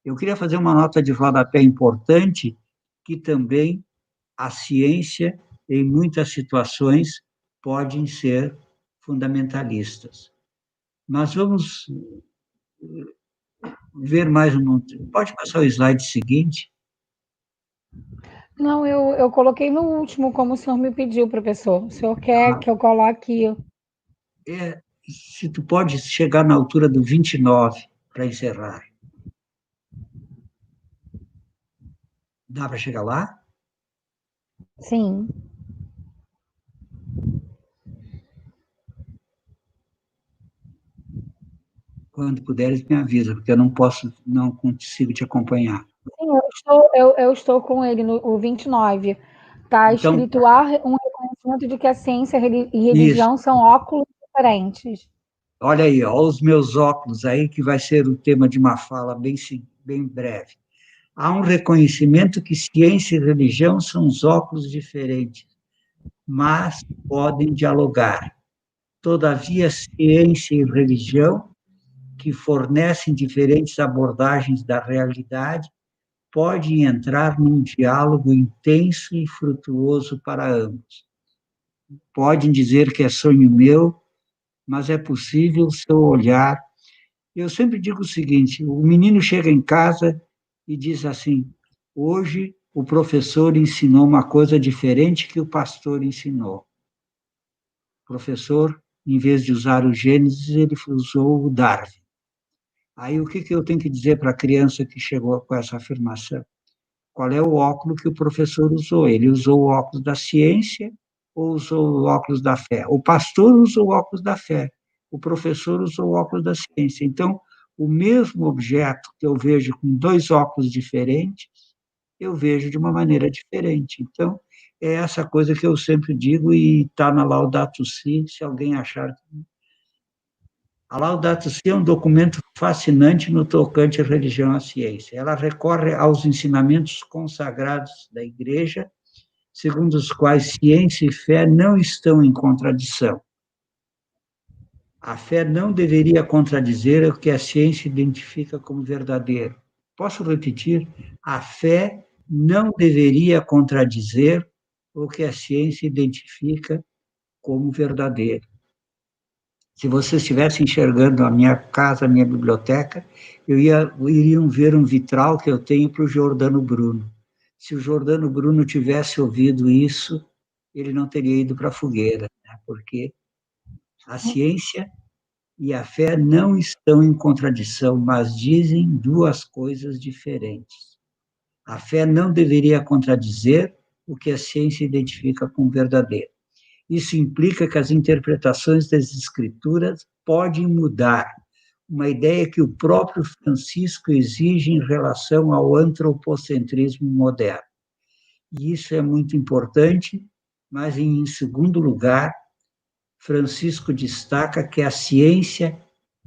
[SPEAKER 1] Eu queria fazer uma nota de rodapé importante, que também a ciência, em muitas situações, podem ser fundamentalistas. Mas vamos ver mais um. Pode passar o slide seguinte?
[SPEAKER 2] Não, eu coloquei no último, como o senhor me pediu, professor. O senhor quer que eu coloque...
[SPEAKER 1] Se tu pode chegar na altura do 29 para encerrar. Dá para chegar lá?
[SPEAKER 2] Sim.
[SPEAKER 1] Quando puderes, me avisa, porque eu não consigo te acompanhar.
[SPEAKER 2] Sim, eu estou com ele no o 29. Está
[SPEAKER 1] Então,
[SPEAKER 2] escrito há um reconhecimento de que a ciência e
[SPEAKER 1] isso.
[SPEAKER 2] religião são óculos diferentes.
[SPEAKER 1] Olha aí, ó, os meus óculos aí, que vai ser o tema de uma fala bem breve. Há um reconhecimento que ciência e religião são os óculos diferentes, mas podem dialogar. Todavia, ciência e religião, que fornecem diferentes abordagens da realidade, podem entrar num diálogo intenso e frutuoso para ambos. Podem dizer que é sonho meu, mas é possível seu olhar. Eu sempre digo o seguinte: o menino chega em casa e diz assim: hoje o professor ensinou uma coisa diferente que o pastor ensinou. O professor, em vez de usar o Gênesis, ele usou o Darwin. Aí o que eu tenho que dizer para a criança que chegou com essa afirmação? Qual é o óculos que o professor usou? Ele usou o óculos da ciência ou usou o óculos da fé? O pastor usou o óculos da fé, o professor usou o óculos da ciência. Então, o mesmo objeto que eu vejo com dois óculos diferentes, eu vejo de uma maneira diferente. Então, é essa coisa que eu sempre digo e está na Laudato Si, se alguém achar. A Laudato Si é um documento fascinante no tocante à religião e à ciência. Ela recorre aos ensinamentos consagrados da Igreja, segundo os quais ciência e fé não estão em contradição. A fé não deveria contradizer o que a ciência identifica como verdadeiro. Posso repetir? A fé não deveria contradizer o que a ciência identifica como verdadeiro. Se vocês estivessem enxergando a minha casa, a minha biblioteca, iriam ver um vitral que eu tenho para o Giordano Bruno. Se o Giordano Bruno tivesse ouvido isso, ele não teria ido para a fogueira, né? Porque a ciência e a fé não estão em contradição, mas dizem duas coisas diferentes. A fé não deveria contradizer o que a ciência identifica como verdadeiro. Isso implica que as interpretações das escrituras podem mudar, uma ideia que o próprio Francisco exige em relação ao antropocentrismo moderno. E isso é muito importante, mas, em segundo lugar, Francisco destaca que a ciência,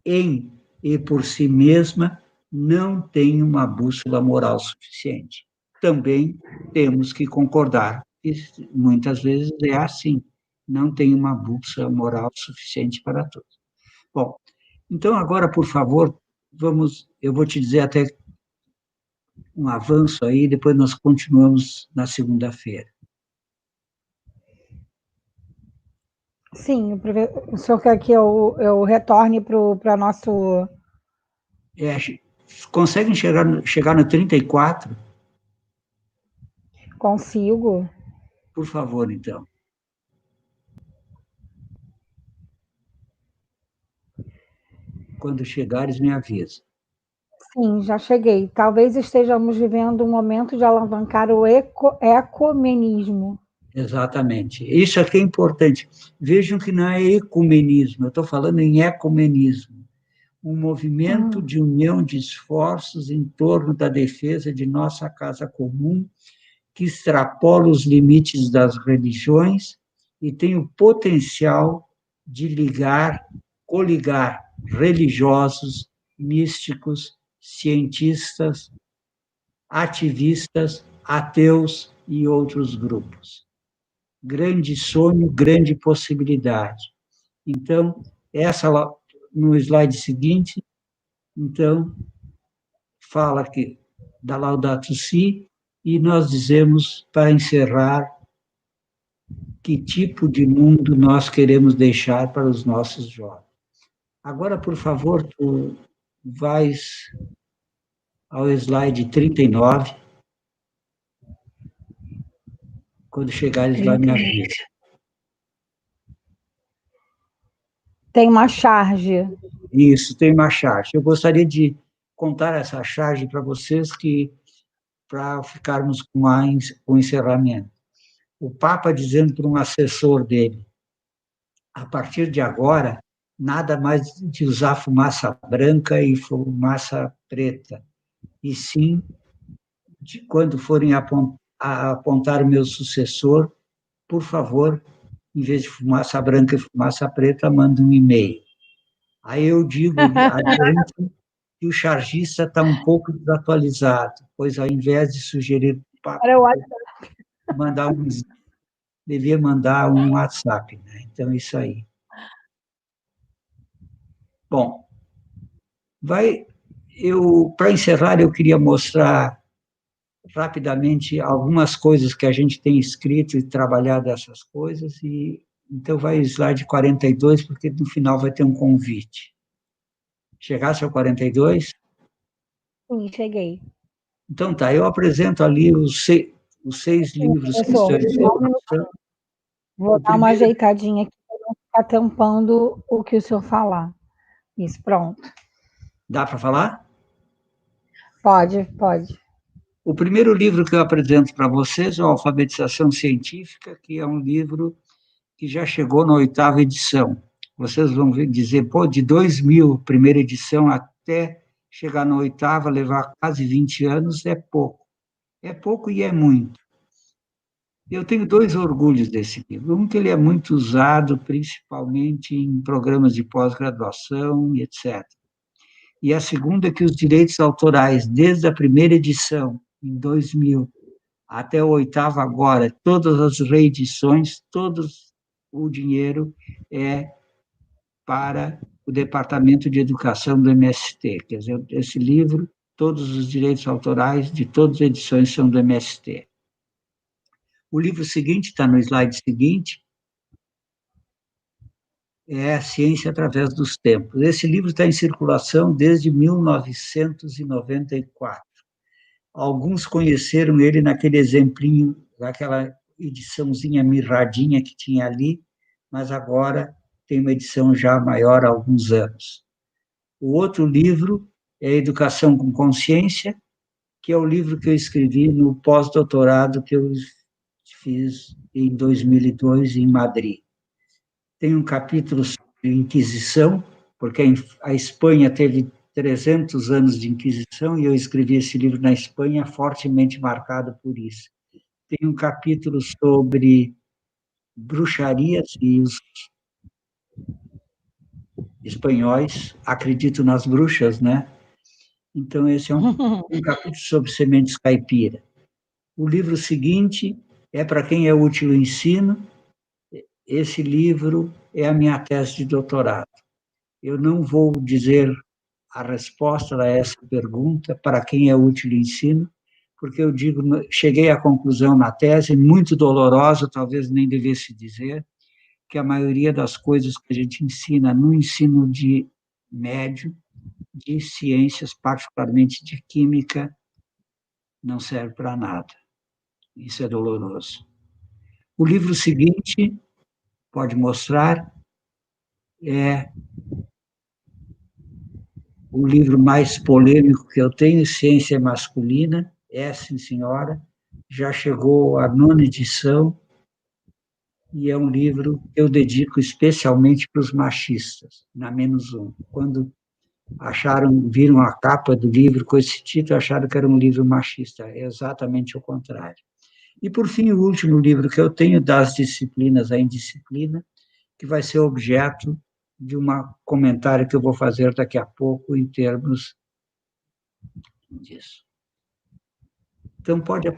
[SPEAKER 1] em e por si mesma, não tem uma bússola moral suficiente. Também temos que concordar que muitas vezes é assim, não tem uma bússola moral suficiente para todos. Bom, então agora, por favor, eu vou te dizer até um avanço aí, depois nós continuamos na segunda-feira.
[SPEAKER 2] Sim, o senhor quer que eu retorne para nosso...
[SPEAKER 1] Conseguem chegar no 34?
[SPEAKER 2] Consigo.
[SPEAKER 1] Por favor, então. Quando chegares, me avisa.
[SPEAKER 2] Sim, já cheguei. Talvez estejamos vivendo um momento de alavancar o ecumenismo.
[SPEAKER 1] Exatamente. Isso aqui é importante. Vejam que não é ecumenismo, eu estou falando em ecumenismo. Um movimento de união de esforços em torno da defesa de nossa casa comum, que extrapola os limites das religiões e tem o potencial de coligar religiosos, místicos, cientistas, ativistas, ateus e outros grupos. Grande sonho, grande possibilidade. Então, essa no slide seguinte, então, fala que da Laudato Si, e nós dizemos, para encerrar, que tipo de mundo nós queremos deixar para os nossos jovens. Agora, por favor, tu vais ao slide 39. Quando chegares lá, me avisa.
[SPEAKER 2] Tem uma charge.
[SPEAKER 1] Isso, tem uma charge. Eu gostaria de contar essa charge para vocês, que para ficarmos com o encerramento. O Papa dizendo para um assessor dele: a partir de agora, nada mais de usar fumaça branca e fumaça preta, e sim, quando forem apontar o meu sucessor, por favor, em vez de fumaça branca e fumaça preta, manda um e-mail. Aí eu digo adiante que o chargista está um pouco desatualizado, pois ao invés de sugerir mandar devia mandar um WhatsApp, né? Então, isso aí. Bom, para encerrar, eu queria mostrar rapidamente algumas coisas que a gente tem escrito e trabalhado essas coisas, e então vai o slide 42, porque no final vai ter um convite. Chegasse ao 42?
[SPEAKER 2] Sim, cheguei.
[SPEAKER 1] Então tá, eu apresento ali os seis livros que estão em circulação.
[SPEAKER 2] Vou dar uma ajeitadinha aqui para não ficar tampando o que o senhor falar. Isso, pronto.
[SPEAKER 1] Dá para falar?
[SPEAKER 2] Pode, pode.
[SPEAKER 1] O primeiro livro que eu apresento para vocês é o Alfabetização Científica, que é um livro que já chegou na 8ª edição. Vocês vão dizer, pô, de 2000, primeira edição, até chegar na 8ª, levar quase 20 anos, é pouco. É pouco e é muito. Eu tenho dois orgulhos desse livro. Um, que ele é muito usado, principalmente em programas de pós-graduação e etc. E a segunda é que os direitos autorais, desde a primeira edição, em 2000, até a 8ª agora, todas as reedições, todo o dinheiro é para o Departamento de Educação do MST. Quer dizer, esse livro, todos os direitos autorais de todas as edições são do MST. O livro seguinte, está no slide seguinte, é A Ciência através dos Tempos. Esse livro está em circulação desde 1994. Alguns conheceram ele naquele exemplinho, naquela ediçãozinha mirradinha que tinha ali, mas agora tem uma edição já maior há alguns anos. O outro livro é Educação com Consciência, que é o livro que eu escrevi no pós-doutorado que eu fiz em 2002 em Madrid. Tem um capítulo sobre Inquisição, porque a Espanha teve 300 anos de Inquisição e eu escrevi esse livro na Espanha, fortemente marcado por isso. Tem um capítulo sobre bruxarias e os espanhóis acreditam nas bruxas, né? Então, esse é um capítulo sobre sementes caipira. O livro seguinte é para quem é útil o ensino. Esse livro é a minha tese de doutorado. Eu não vou dizer a resposta a essa pergunta, para quem é útil o ensino, porque eu cheguei à conclusão na tese, muito dolorosa, talvez nem devesse dizer, que a maioria das coisas que a gente ensina no ensino de médio, de ciências, particularmente de química, não serve para nada. Isso é doloroso. O livro seguinte, pode mostrar, é o livro mais polêmico que eu tenho, Ciência Masculina, sim, senhora, já chegou à 9ª edição, e é um livro que eu dedico especialmente para os machistas, na -1. Quando viram a capa do livro com esse título, acharam que era um livro machista, é exatamente o contrário. E, por fim, o último livro que eu tenho, Das Disciplinas à Indisciplina, que vai ser objeto de um comentário que eu vou fazer daqui a pouco em termos disso. Então, pode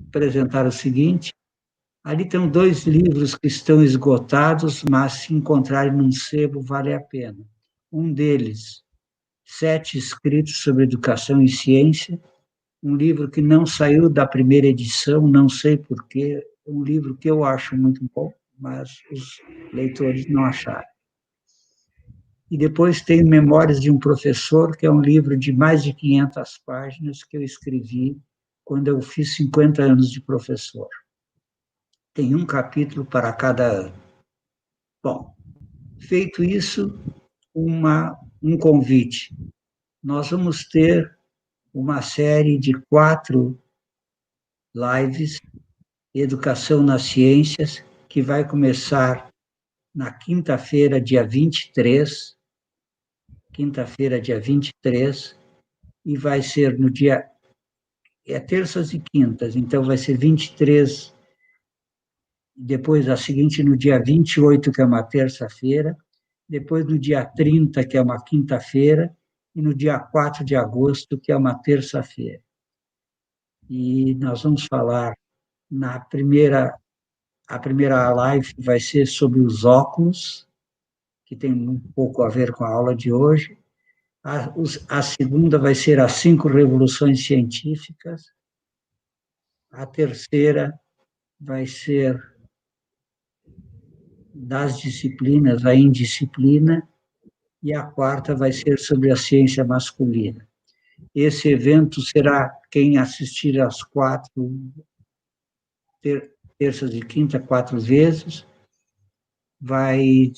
[SPEAKER 1] apresentar o seguinte: ali estão 2 livros que estão esgotados, mas se encontrarem num sebo, vale a pena. Um deles, 7 escritos sobre educação e ciência, um livro que não saiu da primeira edição, não sei porquê, um livro que eu acho muito bom, mas os leitores não acharam. E depois tem Memórias de um Professor, que é um livro de mais de 500 páginas que eu escrevi quando eu fiz 50 anos de professor. Tem um capítulo para cada ano. Bom, feito isso, um convite. Nós vamos ter uma série de 4 lives, Educação nas Ciências, que vai começar na quinta-feira, dia 23, e vai ser no dia... terças e quintas, então vai ser 23, depois a seguinte no dia 28, que é uma terça-feira, depois no dia 30, que é uma quinta-feira, e no dia 4 de agosto, que é uma terça-feira. E nós vamos falar a primeira live vai ser sobre os óculos, que tem um pouco a ver com a aula de hoje. A segunda vai ser as 5 revoluções científicas. A terceira vai ser das disciplinas à indisciplina, e a quarta vai ser sobre a ciência masculina. Esse evento será, quem assistir às 4, terças e quinta, 4 vezes, vai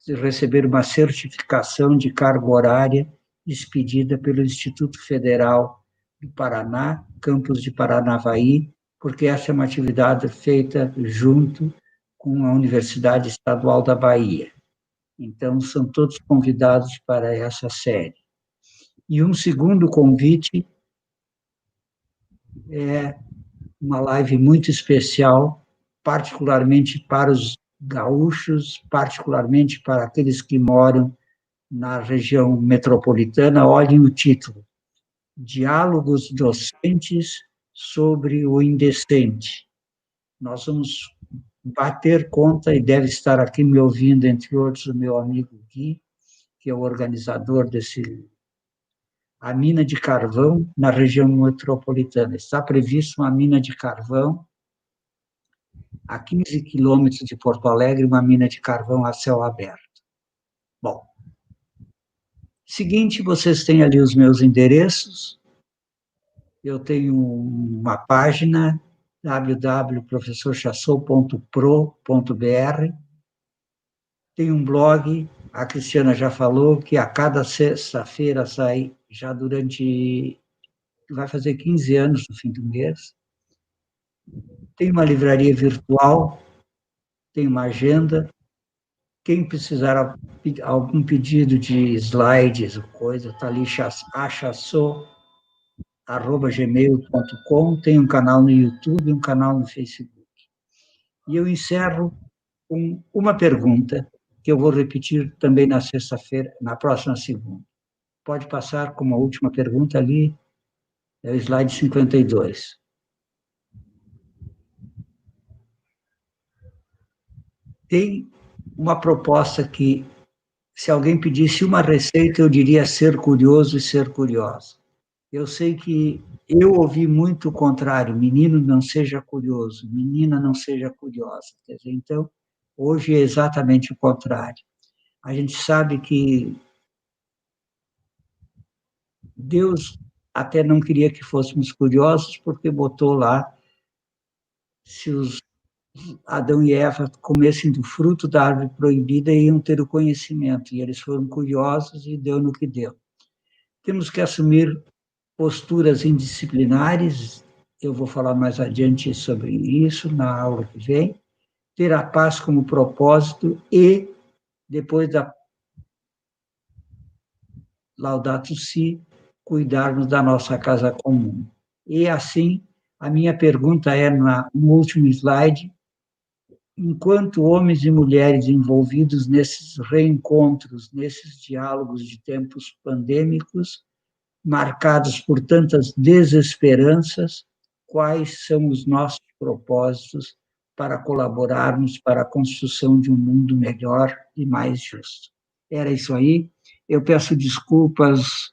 [SPEAKER 1] receber uma certificação de carga horária expedida pelo Instituto Federal do Paraná, campus de Paranavaí, porque essa é uma atividade feita junto com a Universidade Estadual da Bahia. Então, são todos convidados para essa série. E um segundo convite é uma live muito especial, particularmente para os gaúchos, particularmente para aqueles que moram na região metropolitana. Olhem o título: Diálogos Docentes sobre o Indecente. Nós vamos bater conta, e deve estar aqui me ouvindo, entre outros, o meu amigo Gui, que é o organizador a mina de carvão na região metropolitana. Está previsto uma mina de carvão a 15 quilômetros de Porto Alegre, uma mina de carvão a céu aberto. Bom, seguinte, vocês têm ali os meus endereços. Eu tenho uma página, www.professorchassot.pro.br. Tem um blog, a Cristiana já falou, que a cada sexta-feira sai, já vai fazer 15 anos no fim do mês. Tem uma livraria virtual, tem uma agenda. Quem precisar algum pedido de slides, coisa, está ali, achassou@gmail.com, tem um canal no YouTube e um canal no Facebook. E eu encerro com uma pergunta, que eu vou repetir também na sexta-feira, na próxima segunda. Pode passar como a última pergunta ali, é o slide 52. Tem uma proposta que, se alguém pedisse uma receita, eu diria ser curioso e ser curiosa. Eu sei que eu ouvi muito o contrário: menino, não seja curioso, menina, não seja curiosa. Quer dizer, então, Hoje é exatamente o contrário. A gente sabe que Deus até não queria que fôssemos curiosos, porque botou lá, se os Adão e Eva comessem do fruto da árvore proibida, iam ter o conhecimento, e eles foram curiosos e deu no que deu. Temos que assumir posturas indisciplinares, eu vou falar mais adiante sobre isso na aula que vem, ter a paz como propósito e, depois da Laudato Si, cuidarmos da nossa casa comum. E assim, a minha pergunta é, no último slide, enquanto homens e mulheres envolvidos nesses reencontros, nesses diálogos de tempos pandêmicos, marcados por tantas desesperanças, quais são os nossos propósitos para colaborarmos para a construção de um mundo melhor e mais justo. Era isso aí. Eu peço desculpas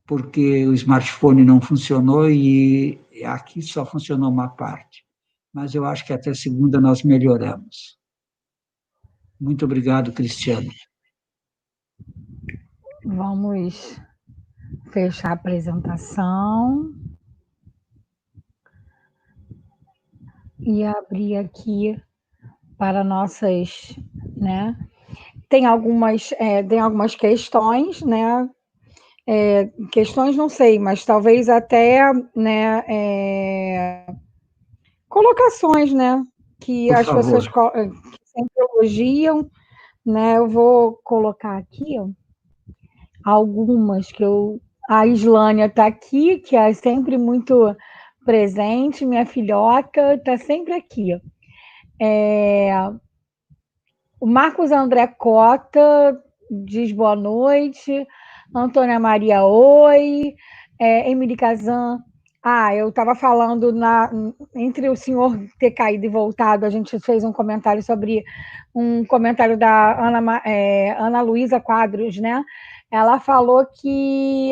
[SPEAKER 1] porque o smartphone não funcionou e aqui só funcionou uma parte. Mas eu acho que até segunda nós melhoramos. Muito obrigado, Cristiano.
[SPEAKER 2] Vamos fechar a apresentação e abrir aqui para nossas, né? Tem algumas questões, né? Questões não sei, mas talvez até, né? Colocações, né? Que
[SPEAKER 1] Por
[SPEAKER 2] as pessoas
[SPEAKER 1] favor.
[SPEAKER 2] que sempre elogiam, né? Eu vou colocar aqui ó, algumas que eu. A Islânia está aqui, que é sempre muito presente, minha filhoca está sempre aqui. O Marcos André Cota diz boa noite. Antônia Maria, oi. Emily Kazan. Eu estava falando entre o senhor ter caído e voltado, a gente fez um comentário sobre um comentário da Ana Luísa Quadros, né? Ela falou que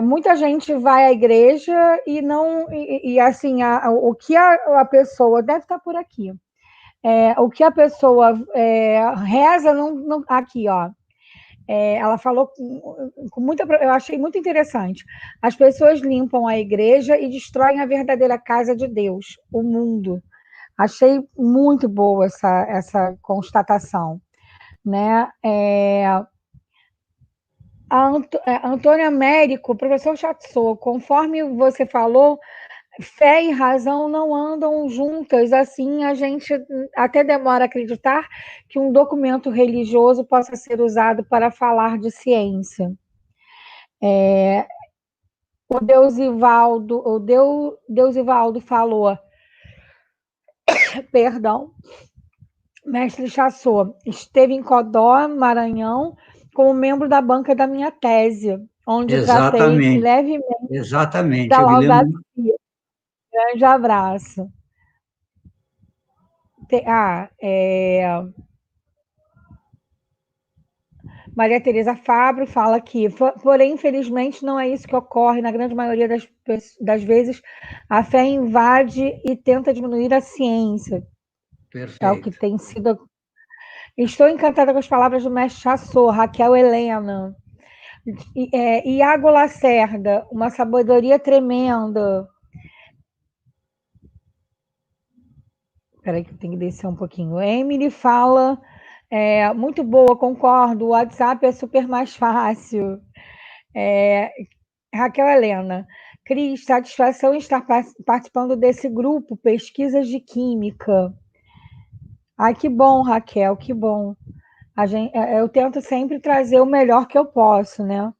[SPEAKER 2] muita gente vai à igreja e não assim o que a pessoa deve estar por aqui. O que a pessoa reza aqui, ó. Ela falou com muita. Eu achei muito interessante. As pessoas limpam a igreja e destroem a verdadeira casa de Deus, o mundo. Achei muito boa essa constatação, né? A Antônia Américo, professor Chatzou, conforme você falou, fé e razão não andam juntas, assim a gente até demora a acreditar que um documento religioso possa ser usado para falar de ciência. O Deusivaldo falou, perdão, mestre Chassô, esteve em Codó, Maranhão, como membro da banca da minha tese, onde tratei levemente
[SPEAKER 1] Exatamente,
[SPEAKER 2] da
[SPEAKER 1] eu me
[SPEAKER 2] Laudato
[SPEAKER 1] lembro.
[SPEAKER 2] Si. Grande abraço. Maria Tereza Fabro fala que, porém, infelizmente, não é isso que ocorre. Na grande maioria das vezes, a fé invade e tenta diminuir a ciência.
[SPEAKER 1] Perfeito.
[SPEAKER 2] É o que tem sido. Estou encantada com as palavras do mestre Chassô, Raquel Helena. Iago Lacerda, uma sabedoria tremenda. Espera aí que eu tenho que descer um pouquinho. Emily fala, muito boa, concordo, o WhatsApp é super mais fácil. Raquel Helena, Cris, satisfação em estar participando desse grupo, pesquisas de química. Ai, que bom, Raquel, que bom. Eu tento sempre trazer o melhor que eu posso, né?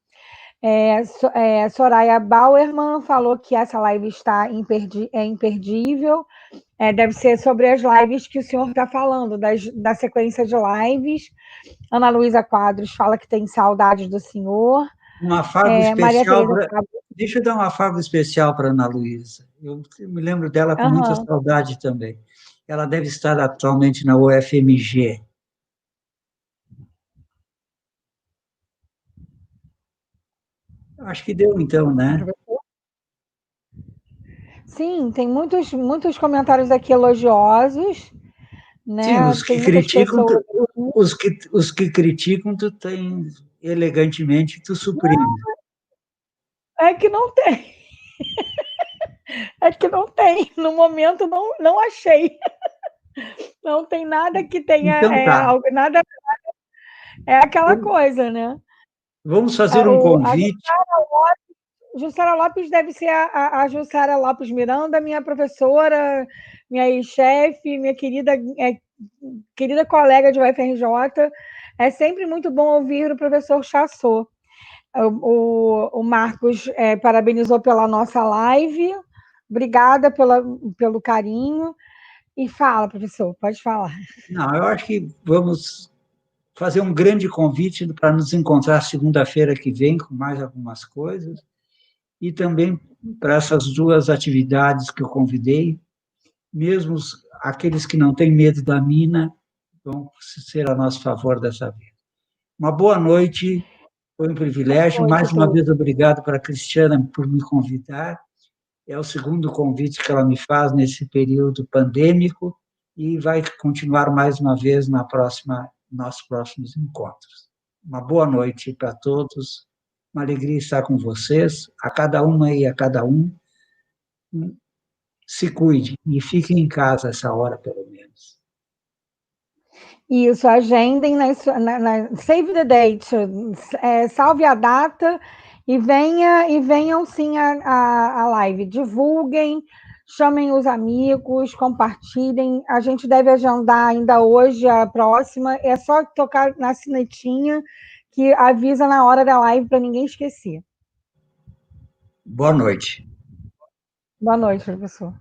[SPEAKER 2] Soraya Bauerman falou que essa live está imperdível. Deve ser sobre as lives que o senhor está falando, da sequência de lives. Ana Luísa Quadros fala que tem saudades do senhor.
[SPEAKER 1] Um afago
[SPEAKER 2] Maria
[SPEAKER 1] especial
[SPEAKER 2] Tereza
[SPEAKER 1] para... Deixa eu dar um afago especial para a Ana Luísa. Eu me lembro dela com muita saudade também. Ela deve estar atualmente na UFMG. Acho que deu, então, né?
[SPEAKER 2] Sim, tem muitos comentários aqui elogiosos,
[SPEAKER 1] Sim,
[SPEAKER 2] né? Tem muitas pessoas.
[SPEAKER 1] os que criticam, tu tem elegantemente, tu suprime.
[SPEAKER 2] É que não tem, é que não tem. No momento não achei. Não tem nada que tenha
[SPEAKER 1] Então tá,
[SPEAKER 2] algo, nada é aquela coisa, né?
[SPEAKER 1] vamos fazer um
[SPEAKER 2] A
[SPEAKER 1] convite.
[SPEAKER 2] Jussara Lopes deve ser a Jussara Lopes Miranda, minha professora, minha ex-chefe, minha querida colega de UFRJ. É sempre muito bom ouvir o professor Chassot. O Marcos parabenizou pela nossa live. Obrigada pelo carinho. E fala, professor, pode falar.
[SPEAKER 1] Não, eu acho que vamos fazer um grande convite para nos encontrar segunda-feira que vem com mais algumas coisas e também para essas duas atividades que eu convidei, mesmo aqueles que não têm medo da mina vão ser a nosso favor dessa vez. Uma boa noite, foi um privilégio.
[SPEAKER 2] Boa noite
[SPEAKER 1] Mais
[SPEAKER 2] a
[SPEAKER 1] uma
[SPEAKER 2] todos.
[SPEAKER 1] vez, obrigado para a Cristiana por me convidar. É o segundo convite que ela me faz nesse período pandêmico e vai continuar mais uma vez nossos próximos encontros. Uma boa noite para todos, uma alegria estar com vocês, a cada uma e a cada um. Se cuide e fique em casa essa hora, pelo menos.
[SPEAKER 2] Isso, agendem save the date, salve a data e venham sim a live. Divulguem, chamem os amigos, compartilhem. A gente deve agendar ainda hoje a próxima. É só tocar na sinetinha que avisa na hora da live para ninguém esquecer.
[SPEAKER 1] Boa noite.
[SPEAKER 2] Boa noite, professor.